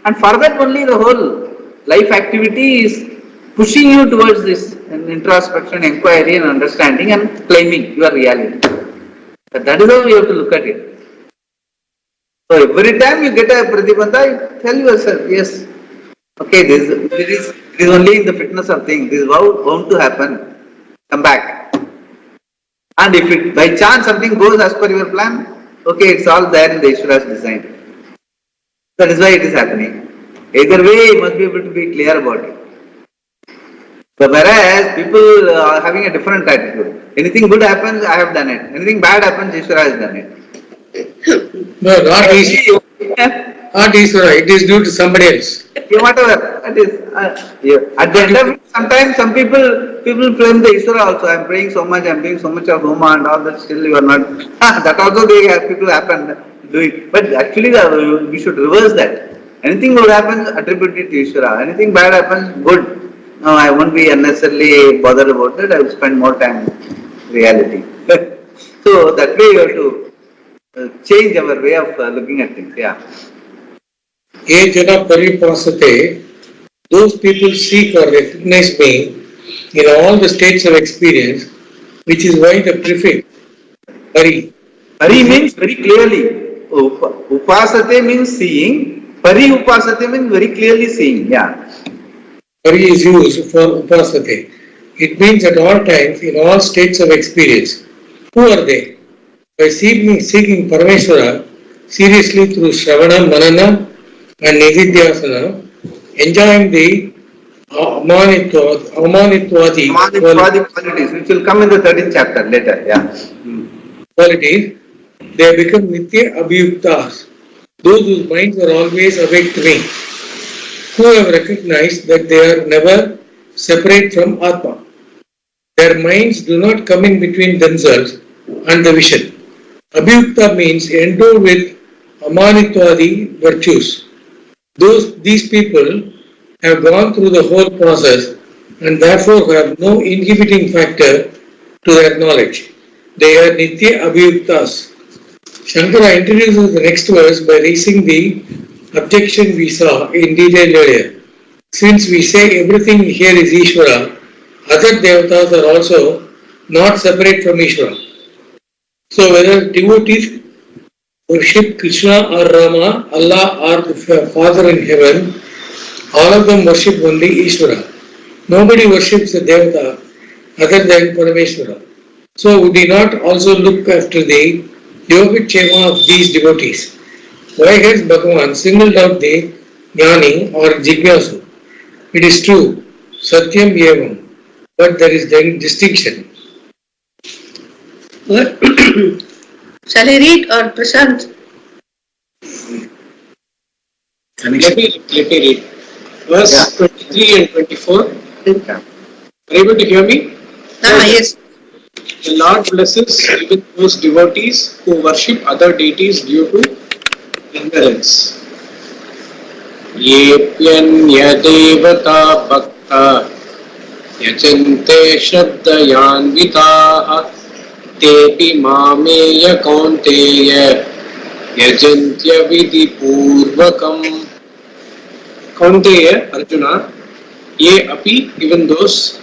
Speaker 3: And for that only the whole life activity is pushing you towards this introspection, inquiry and understanding and claiming your reality. But that is how you have to look at it. So every time you get a pratibandha, you tell yourself, yes, okay, this is only in the fitness of things, this is bound to happen, come back. And if it by chance something goes as per your plan, okay, it's all there in the Ishvara's design. That is why it is happening. Either way, you must be able to be clear about it. So whereas people are having a different attitude. Anything good happens, I have done it. Anything bad happens, Ishvara has done it.
Speaker 2: No, not Ishvara. Not Ishvara. It is due to somebody else.
Speaker 3: Yeah, whatever. That is. At the end of it, sometimes some people blame the Ishvara also. I am praying so much, I am doing so much of Homa and all that. Still, you are not. That also people happen doing. But actually, we should reverse that. Anything good happens, attribute it to Ishvara. Anything bad happens, good. No, I won't be unnecessarily bothered about it. I will spend more time in reality. So that way you have to change our way of looking at things. Yeah.
Speaker 2: Ye jana paripasate, those people seek or recognize me in all the states of experience, which is why the prefix pari.
Speaker 3: Pari means very clearly. Upasate means seeing. Pari upasate means very clearly seeing. Yeah.
Speaker 2: Pari is used for upasate. It means at all times, in all states of experience. Who are they? By seeking Parameshwara seriously through Shravana, Manana and Nididhyasana, enjoying the Amanitwadi
Speaker 3: qualities, which will come in the 13th chapter later. Yeah.
Speaker 2: Qualities, they become Nitya Abhiyuktas, those whose minds are always awake to me, who have recognized that they are never separate from Atma. Their minds do not come in between themselves and the vision. Abhiyukta means endowed with Amanitwadi virtues. These people have gone through the whole process and therefore have no inhibiting factor to their knowledge. They are Nitya Abhiyuktas. Shankara introduces the next verse by raising the objection we saw in detail earlier. Since we say everything here is Ishvara, other devatas are also not separate from Ishvara. So whether devotees worship Krishna or Rama, Allah or the Father in heaven, all of them worship only Ishvara. Nobody worships a devata other than Parameshwara. So would he not also look after the Yogachema of these devotees? Why has Bhagavan singled out the Jnani or Jignasu? It is true, Satyam Yevam, but there is then distinction.
Speaker 1: Shall I read or Prashant?
Speaker 4: Let me read. Verse 23 and 24. Are you able to hear me?
Speaker 1: Yes.
Speaker 4: The Lord blesses even those devotees who worship other deities due to ignorance. Yepyanya devata bhakta yajante shraddhayanvitaha tepi mameya kaunteya yajantya vidhi purvakam. Kaunteya, Arjuna, ye api, even those,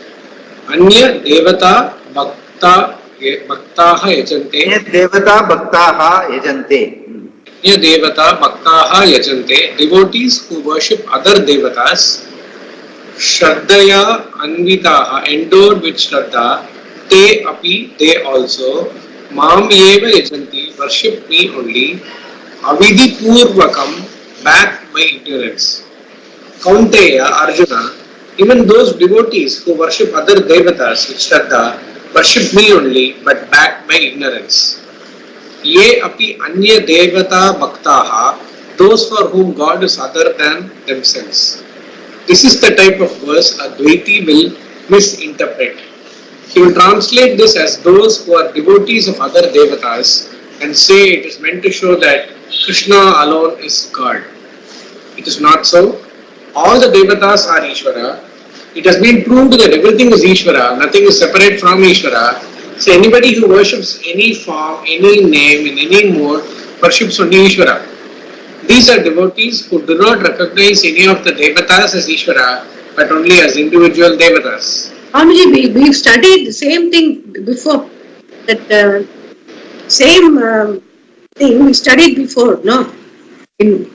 Speaker 4: anya devata bhakta Bhaktaha yajante.
Speaker 3: Devata Bhaktaha Yajante.
Speaker 4: Devata Bhaktaha yajante. Devotees who worship other devatas, Shraddhaya Anvitaha, endowed with Shraddha, Te api, they also, Mam eva yajanti, worship me only, Avidhi Purvakam, backed by ignorance. Kaunteya, Arjuna, even those devotees who worship other devatas with Shraddha, worship me only, but backed by ignorance. Ye api anya devata bhaktaha, those for whom God is other than themselves. This is the type of verse a Dvaiti will misinterpret. He will translate this as those who are devotees of other devatas and say it is meant to show that Krishna alone is God. It is not so. All the devatas are Ishvara. It has been proved that everything is Ishvara, nothing is separate from Ishvara. So anybody who worships any form, any name, in any mode, worships only Ishvara. These are devotees who do not recognize any of the devatas as Ishvara, but only as individual devatas.
Speaker 1: Swamiji, we've studied the same thing before. That same thing we studied before, no? In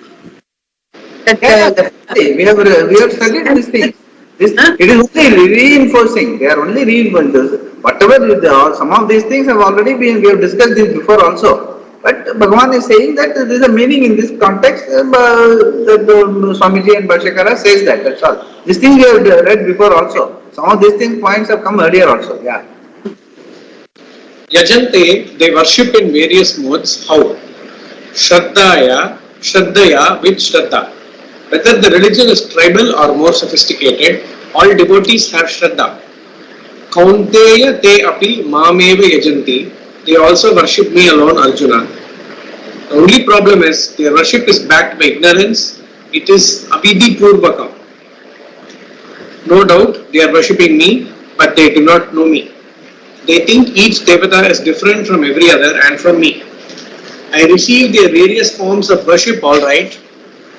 Speaker 1: that,
Speaker 3: Definitely. We have studied these things. It is only reinforcing. They are only reinforcing. Whatever some of these things have already been. We have discussed this before also. But Bhagavan is saying that there is a meaning in this context. Swamiji and Bhashakara says that. That's all. These things we have read before also. Some of these things points have come earlier also. Yeah.
Speaker 4: Yajante, they worship in various modes. How? Shraddhaya, with Shraddha. Whether the religion is tribal or more sophisticated, all devotees have Shraddha. Kaunteya te api mameva yajanti, they also worship me alone, Arjuna. The only problem is their worship is backed by ignorance. It is avidhi purvakam. No doubt they are worshipping me, but they do not know me. They think each devata is different from every other and from me. I receive their various forms of worship all right,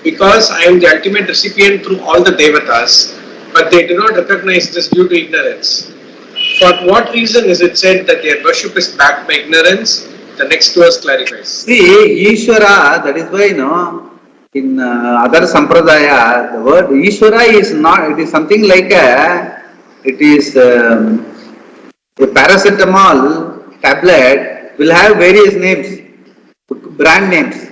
Speaker 4: because I am the ultimate recipient through all the devatas, but they do not recognize this due to ignorance. For what reason is it said that their worship is backed by ignorance? The next verse clarifies.
Speaker 3: See, Ishvara, that is why, in other sampradaya, the word Ishvara is not, it is something like it is a paracetamol tablet will have various names, brand names.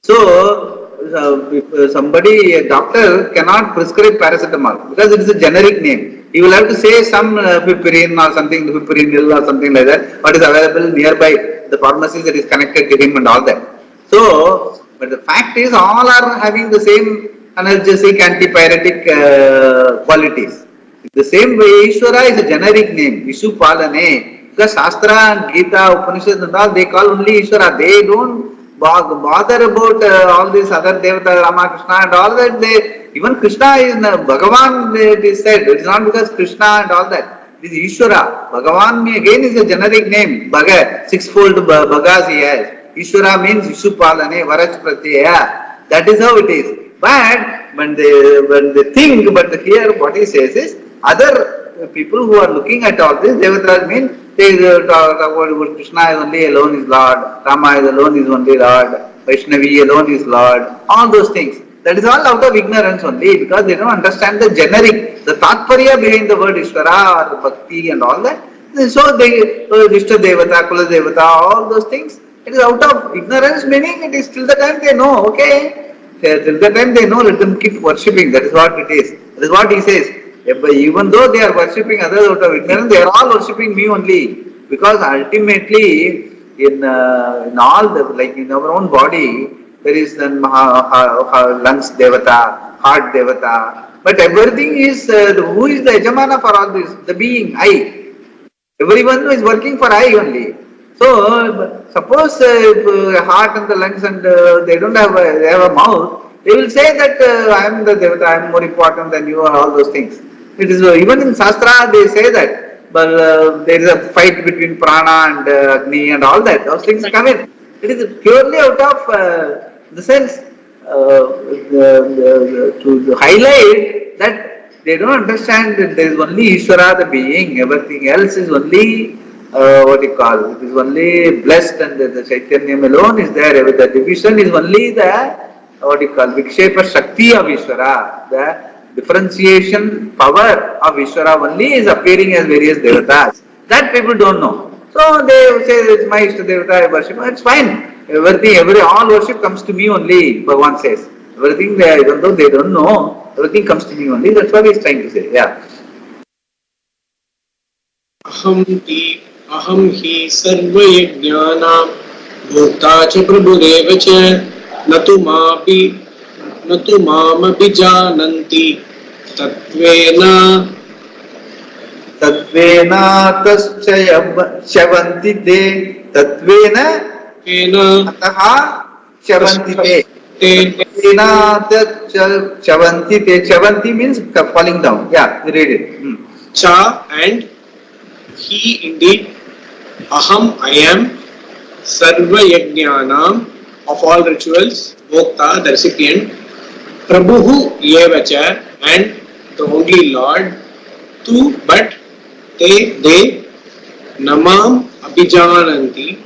Speaker 3: So, a doctor cannot prescribe paracetamol because it is a generic name. He will have to say some piperine or something, piperine or something like that, what is available nearby, the pharmacies that is connected to him and all that. So, but the fact is all are having the same analgesic, antipyretic qualities. The same way Ishvara is a generic name, Vishu Palane. Because Shastra and Gita, Upanishads and all, they call only Ishvara. They don't bother about all these other Devata, Rama, Krishna and all that. Even Krishna is Bhagavan, it is said. It is not because Krishna and all that. It is Ishvara. Bhagavan again is a generic name. Bhaga, sixfold Bhagas he has. Ishvara means Vishupalane, Varach Pratyaya. That is how it is. But when they think, but here what he says is, other people who are looking at all this, Devatas mean, they talk about Krishna is only alone is Lord, Rama is alone is only Lord, Vaishnavi alone is Lord, all those things. That is all out of ignorance only, because they don't understand the generic, the tatparya behind the word Ishvara or Bhakti and all that. So they, Ishta Devata, Kula Devata, all those things, it is out of ignorance, meaning it is till the time they know, okay, till the time they know, let them keep worshipping, that is what it is. That is what he says. Even though they are worshipping others out of ignorance, they are all worshipping me only. Because ultimately, in all the, like in our own body, there is the lungs devata, heart devata. But everything is, who is the Yajamana for all this? The being, I. Everyone is working for I only. So, suppose heart and the lungs and they don't have they have a mouth, they will say that I am the devata, I am more important than you, and all those things. It is even in Shastra they say that, but there is a fight between prana and agni and all that. Those things come in. It is purely out of the sense to highlight that they don't understand that there is only Ishvara, the being. Everything else is only what you call, it is only blessed and the Chaitanyam alone is there. The division is only the, what you call, Vikshepa Shakti of Ishvara. The differentiation power of Ishvara only is appearing as various devatas. That people don't know. So they say, it's my Ishta Devata, I worship. It's fine. All worship comes to me only, Bhagavan says. Everything, even though they don't know, everything comes to me only. That's what he's trying to say. Yeah.
Speaker 4: अहम ही सर्वयज्ञानां भोक्ता च प्रभुरेव च न तु मामपि जानन्ति तत्त्वेन
Speaker 3: तस्यवन्ति ते तत्त्वेन अतः च्यवन्ति ते च्यवन्ति ते च्यवन्ति means falling down. Yeah, read it.
Speaker 4: Cha and he indeed, aham, I am, sarva yajnanam, of all rituals, bhokta, the recipient, prabhuhu yevacha, and the only Lord, tu, but, they, namam abhijananti,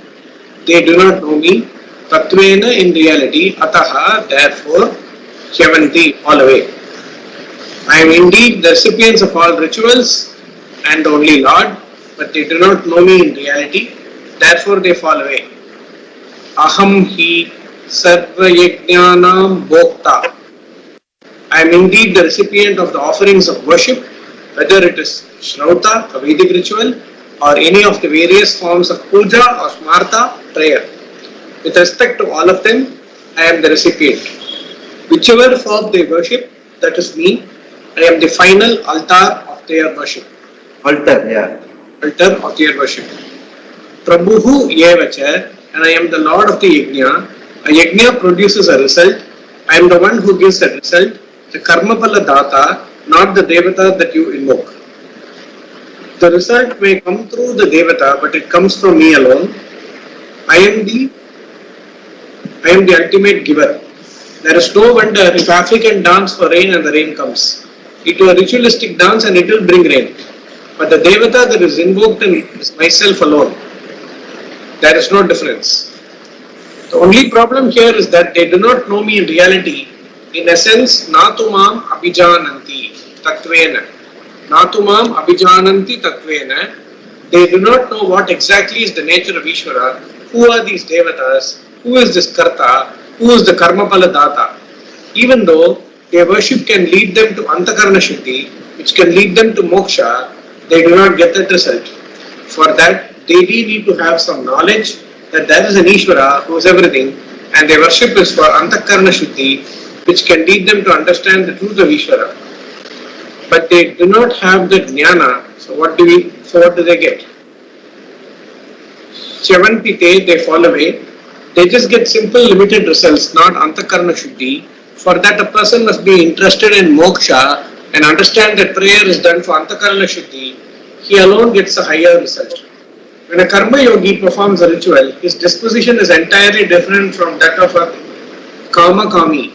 Speaker 4: they do not know me, tatvena, in reality, ataha, therefore, chyavanti, all away. I am indeed the recipients of all rituals and the only Lord, but they do not know me in reality, therefore they fall away. Aham hi sarva yajnanam bhokta. I am indeed the recipient of the offerings of worship, whether it is Shrauta, a Vedic ritual, or any of the various forms of puja or smarta, prayer. With respect to all of them, I am the recipient. Whichever form they worship, that is me. I am the final altar of their worship.
Speaker 3: Altar, yeah.
Speaker 4: Altar of their worship. Prabhuhu yevacha, and I am the Lord of the yajna. A yajna produces a result. I am the one who gives that result. The karmapala data, not the devata that you invoke. The result may come through the devata, but it comes from me alone. I am the ultimate giver. There is no wonder if African dance for rain and the rain comes. It is a ritualistic dance and it will bring rain. But the devata that is invoked is myself alone. There is no difference. The only problem here is that they do not know me in reality. In essence, natumam abhijananti tatvena. Natumam abhijananti tatvena. They do not know what exactly is the nature of Ishvara. Who are these devatas? Who is this karta? Who is the karmapala data? Even though their worship can lead them to antakarana shuddhi, which can lead them to moksha, they do not get that result. For that, they need to have some knowledge that there is an Ishvara who is everything, and their worship is for antakarana shuddhi, which can lead them to understand the truth of Ishvara. But they do not have the jnana, so what do they get? Chavantite, they fall away. They just get simple limited results, not antakarana shuddhi. For that, a person must be interested in moksha and understand that prayer is done for antakarana shuddhi. He alone gets a higher result. When a karma yogi performs a ritual, his disposition is entirely different from that of a kama kami.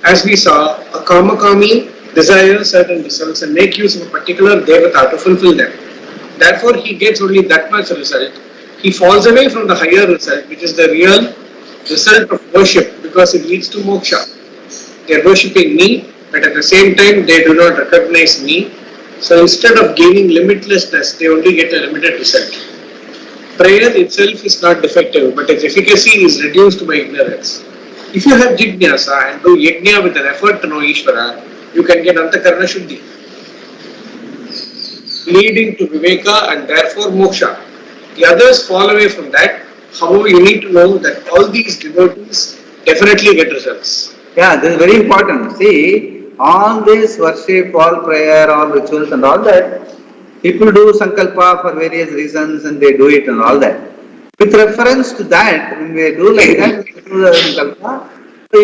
Speaker 4: As we saw, a kama kami desires certain results and make use of a particular devata to fulfill them. Therefore, he gets only that much result. He falls away from the higher result, which is the real result of worship, because it leads to moksha. They are worshipping me, but at the same time they do not recognize me. So instead of gaining limitlessness, they only get a limited result. Prayer itself is not defective, but its efficacy is reduced by ignorance. If you have jignasa and do yajna with an effort to know Ishvara, you can get antakarana shuddhi, leading to viveka and therefore moksha. The others fall away from that. However, you need to know that all these devotees definitely get results.
Speaker 3: Yeah, this is very important. See, all this worship, all prayer, all rituals and all that, people do sankalpa for various reasons and they do it and all that. With reference to that, when we do like that, we do the sankalpa, so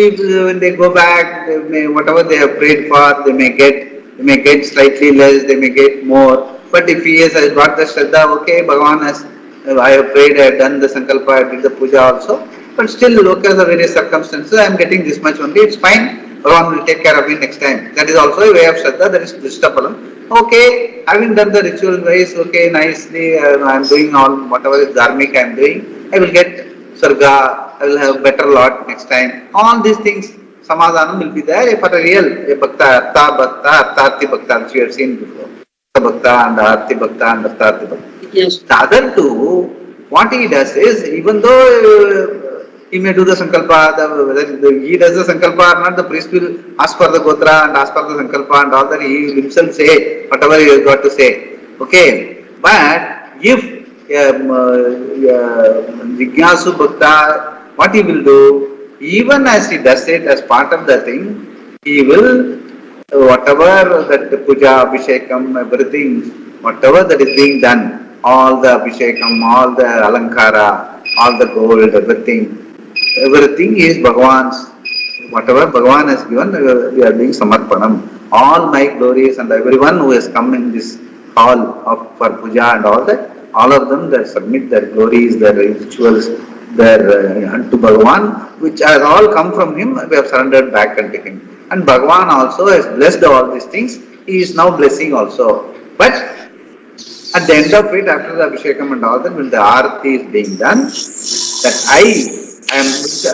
Speaker 3: when they go back, they may, whatever they have prayed for, they may get slightly less, they may get more. But if he has got the Shraddha, okay, Bhagavan has, I have prayed, I have done the sankalpa, I did the puja also, but still, because of various circumstances, I am getting this much only, it's fine, Bhagavan will take care of me next time. That is also a way of Shraddha, that is Drishtapalam. okay, having done the ritual ways, okay, nicely, I am doing all whatever is dharmic I am doing, I will get Sarga, I will have better lot next time. All these things, Samadhanam will be there for a real Bhakta, Artha, Bhakta, which we have seen before. Bhakta and Arti Bhakta and Artha Bhakta.
Speaker 1: Yes.
Speaker 3: The other two, what he does is, even though he may do the Sankalpa, whether he does the Sankalpa or not, the priest will ask for the Gotra and ask for the Sankalpa and all that, he will himself say whatever he has got to say. Okay, but if Jignasu Bhakta, what he will do, even as he does it as part of the thing, he will, whatever that the puja, abhishekam, everything, whatever that is being done, all the abhishekam, all the alankara, all the gold, everything is Bhagavan's. Whatever Bhagavan has given, we are doing samarpanam. All my glories and everyone who has come in this hall for puja and all that, all of them that submit their glories, their rituals, their unto Bhagavan, which has all come from him, we have surrendered back unto him. And Bhagavan also has blessed all these things. He is now blessing also. But at the end of it, after the Abhishekam and all that, when the Arati is being done, that I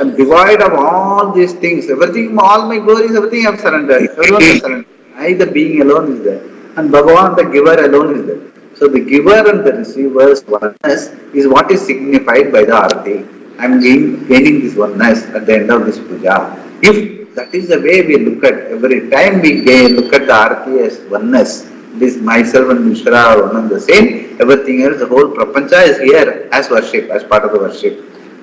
Speaker 3: am devoid of all these things, everything, all my glories, everything I have surrendered. Everyone has surrendered. I, the being alone, is there. And Bhagavan, the giver alone, is there. So the giver and the receiver's oneness is what is signified by the Arati. I am gaining this oneness at the end of this puja. If that is the way we look at, every time we look at the Arati as oneness, this myself and Ishvara are one and the same, everything else, the whole prapancha is here as worship, as part of the worship.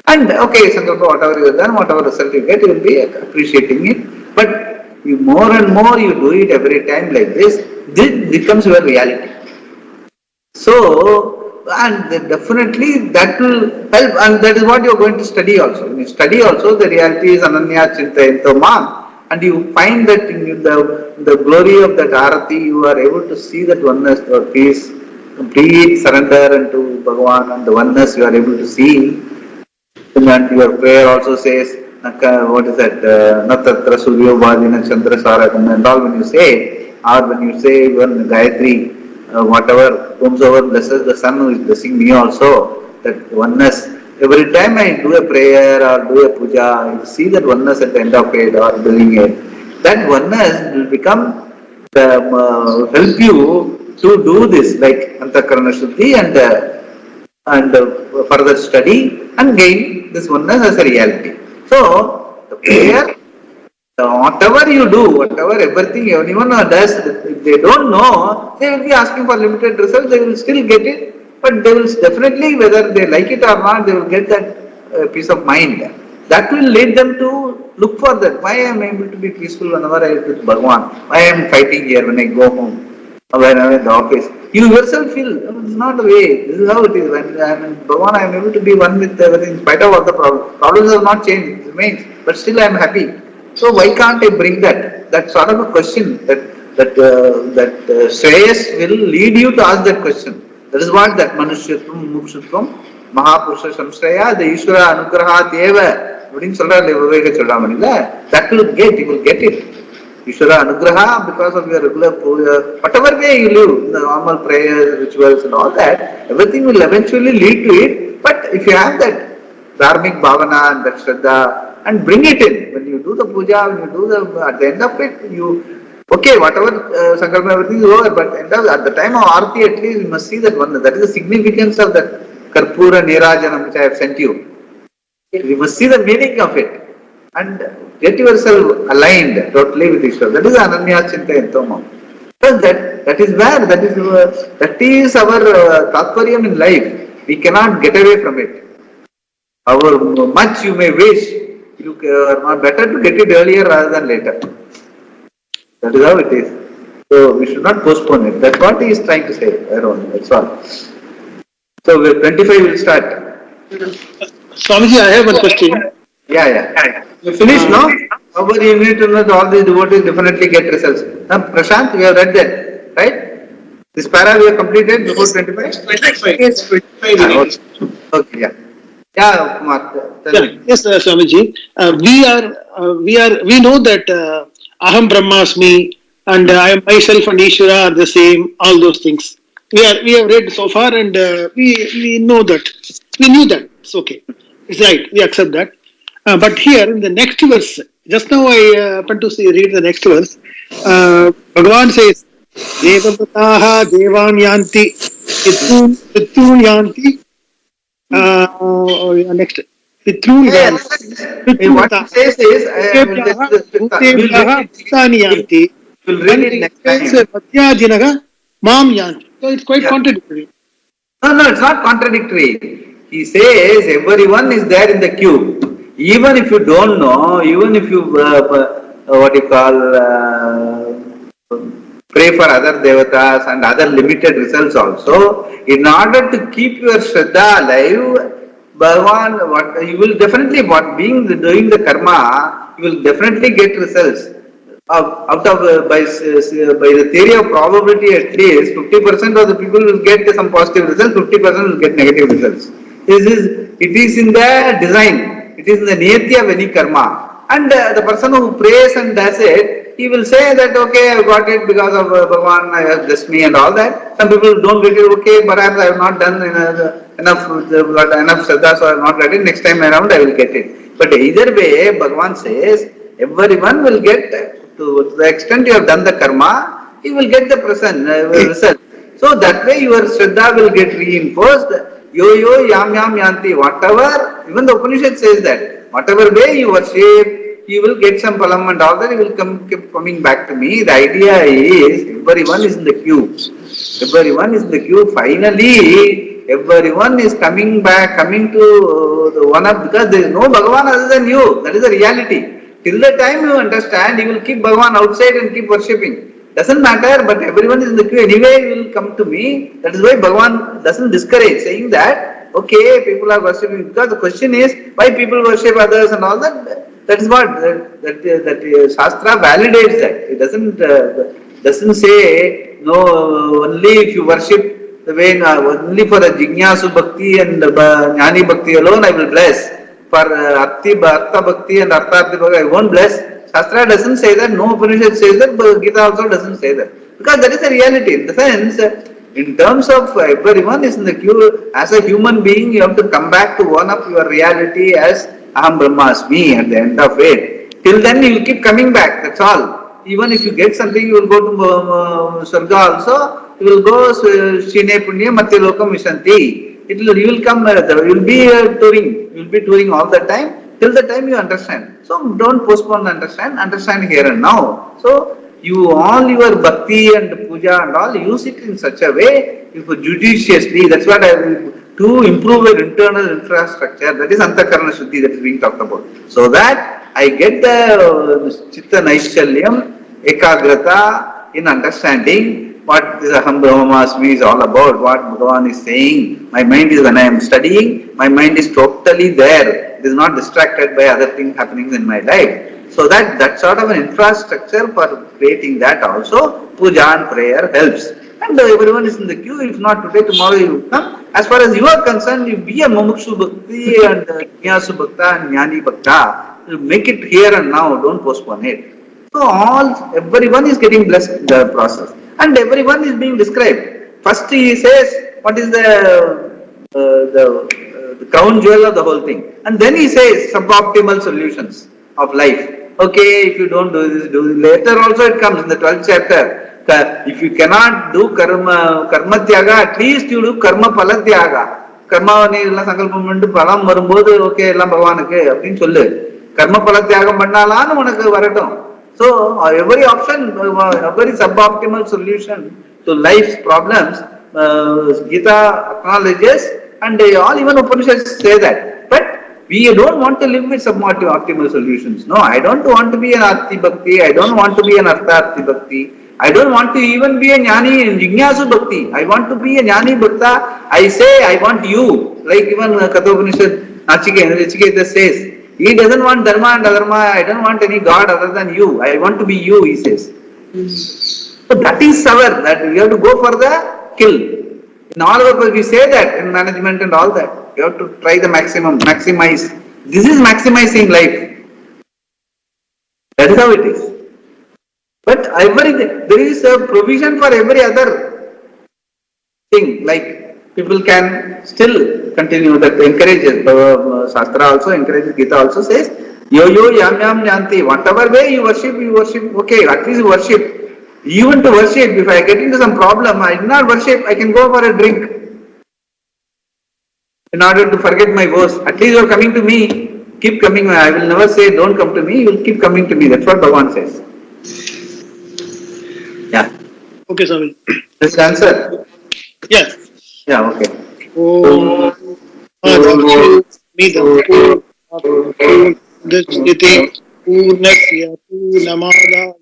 Speaker 3: And okay, Sankalpa, whatever you have done, whatever result you get, you will be appreciating it. But you more and more you do it every time like this becomes your reality. So, and definitely that will help, and that is what you are going to study also. When you study also, the reality is Ananya Chintayanto Ma, and you find that in the glory of that Arati, you are able to see that oneness or peace, complete surrender unto Bhagavan, and the oneness you are able to see. And your prayer also says, what is that? Natatra Suryo Bhadina Chandra Sarakam, and all when you say, or when you say even Gayatri, whatever comes over blesses the sun who is blessing me also, that oneness. Every time I do a prayer or do a puja, I see that oneness at the end of it or doing it. That oneness will become, help you to do this, like Antakarana Shuddhi and further study and gain this oneness as a reality. So, the prayer, whatever you do, whatever everything anyone does, if they don't know, they will be asking for limited results, they will still get it, but they will definitely, whether they like it or not, they will get that peace of mind. That will lead them to look for that. Why I am able to be peaceful whenever I am with Bhagavan? Why I am fighting here when I go home or when I am in the office? You yourself feel, this is not the way, this is how it is. When I am in Bhagavan, I am able to be one with everything in spite of all the problems. Problems have not changed, it remains, but still I am happy. So why can't I bring that? That sort of a question, that Shreyas will lead you to ask that question. That is what that Manushyatvam, Mukshutvam, Mahapurusha Samshraya, the Ishvara Anugrahat Eva, that will get, you will get it. Ishvara Anugraha, because of your regular puja, whatever way you live, the normal prayers, rituals and all that, everything will eventually lead to it. But if you have that dharmic bhavana and that shraddha, and bring it in. When you do the puja, when you do at the end of it, okay, whatever Sankalpa, everything is over, but at the time of Aarti, at least you must see that one. That is the significance of that Karpura Nirajanam which I have sent you. You must see the meaning of it and get yourself aligned totally with Ishvara. That is Ananya Chintayantoma. Because that is where, that is our Tatparyam in life. We cannot get away from it. However much you may wish, you are better to get it earlier rather than later. That is how it is. So we should not postpone it. That's what he is trying to say. That's all. So 25 will start.
Speaker 5: Swamiji, I have one question.
Speaker 3: Yeah. You finished, no? However, you need to know that all these devotees definitely get results. Now, Prashant, we have read that, right? This para we have completed before 25?
Speaker 4: 25.
Speaker 1: Yes.
Speaker 4: 25.
Speaker 3: Okay, yeah. Yeah, Kumar.
Speaker 5: Yes, Swamiji. We know that Aham Brahmasmi, and I am myself and Ishvara are the same. All those things we have read so far, and we know that we knew that it's okay. It's right. We accept that. But here in the next verse, just now I happened to read the next verse. Bhagavan says, "Devavataha devan yanti, pitrun yanti." Next, pitrun yanti.
Speaker 3: What it says is, we'll read it next time.
Speaker 5: So it's quite
Speaker 3: Yeah.
Speaker 5: contradictory.
Speaker 3: No, it's not contradictory. He says everyone is there in the queue. Even if you don't know, even if you, what you call, pray for other devatas and other limited results also, in order to keep your Shraddha alive, Bhagavan, what you will definitely, doing the karma, you will definitely get results. Out of by the theory of probability, at least 50% of the people will get some positive results, 50% will get negative results. It is in the design, it is in the niyati of any karma. And the person who prays and does it, he will say that okay, I got it because of Bhagavan, I have blessed me and all that. Some people don't get it, okay, perhaps I have not done enough Shraddha, so I have not got it, next time around I will get it. But either way, Bhagavan says, everyone will get, to the extent you have done the karma, you will get the result. So that way your Shraddha will get reinforced. Yo yam yanti, whatever, even the Upanishad says that, whatever way you worship, you will get some palam and all that, you will keep coming back to me. The idea is, everyone is in the queue. Everyone is in the queue. Finally, everyone is coming to the one up, because there is no Bhagavan other than you. That is the reality. Till the time you understand, you will keep Bhagavan outside and keep worshipping. Doesn't matter, but everyone is in the queue. Anyway, you will come to me. That is why Bhagavan doesn't discourage, saying that, okay, people are worshipping. Because the question is, why people worship others and all that. That is what, that Shastra validates that. It doesn't say, no, only if you worship the way, only for the Jignasu Bhakti and Jnani Bhakti alone I will bless. For Artha Bhakti and Artharthi Bhakti, I won't bless. Shastra doesn't say that, no Upanishad says that, but Gita also doesn't say that. Because that is the reality. In the sense, in terms of everyone is in the queue, as a human being, you have to come back to one of your reality as Aham Brahmasmi at the end of it. Till then, you will keep coming back, that's all. Even if you get something, you will go to Sarga also, you will go Shine Punya Matyalokam Vishanti. You will come, you will be touring all the time, till the time you understand. So don't postpone understand here and now. So all your bhakti and puja and all, use it in such a way, judiciously, that's what I will, to improve your internal infrastructure, that is Antakarana Shuddhi that is being talked about. So that I get the Chitta Naishalyam, Ekagrata in understanding what this Aham Brahmasmi is all about, what Bhagavan is saying. My mind is, when I am studying, my mind is totally there. It is not distracted by other things happening in my life. So that sort of an infrastructure for creating that also, puja and prayer helps. And everyone is in the queue. If not today, tomorrow you will come. As far as you are concerned, you be a Mumukshu Bhakti and Jnyasu Bhakta and Jnani Bhakta. You make it here and now, don't postpone it. So everyone is getting blessed in the process. And everyone is being described. First he says, what is the crown jewel of the whole thing. And then he says, suboptimal solutions of life. Okay, if you don't do this, do this. Later also it comes in the 12th chapter. If you cannot do karma tyaga, at least you do karma phala tyaga. Karma ella sankalpam pandu phalam varumbodhu, okay, ella bhagavanukku appdin sollu. Karma phala tyagam pannalanu unakku varatum. So every option, every suboptimal solution to life's problems, Gita acknowledges, and all even Upanishads say that. But we don't want to live with suboptimal solutions. No, I don't want to be an Arti Bhakti, I don't want to be an Artharthi Bhakti, I don't want to even be a Jnani in Jignasu Bhakti. I want to be a Jnani Bhakta. I say I want you. Like even Kathopanishad, Nachiketa says, he doesn't want dharma and adharma, I don't want any God other than you. I want to be you, he says. So that is that we have to go for the kill. In all of us, we say that in management and all that. You have to try the maximize. This is maximizing life. That is how it is. But everything. There is a provision for every other thing. Like people can still continue that encourages. Shastra also encourages. Gita also says, yo yo yam yam yanti. Whatever way you worship, you worship. Okay, at least worship. Even to worship, if I get into some problem, I do not worship. I can go for a drink in order to forget my woes. At least you are coming to me. Keep coming. I will never say don't come to me. You will keep coming to me. That's what Bhagavan says. Yeah.
Speaker 5: Okay, Swami.
Speaker 3: This answer.
Speaker 5: Yes.
Speaker 3: Yeah. Okay.
Speaker 5: Om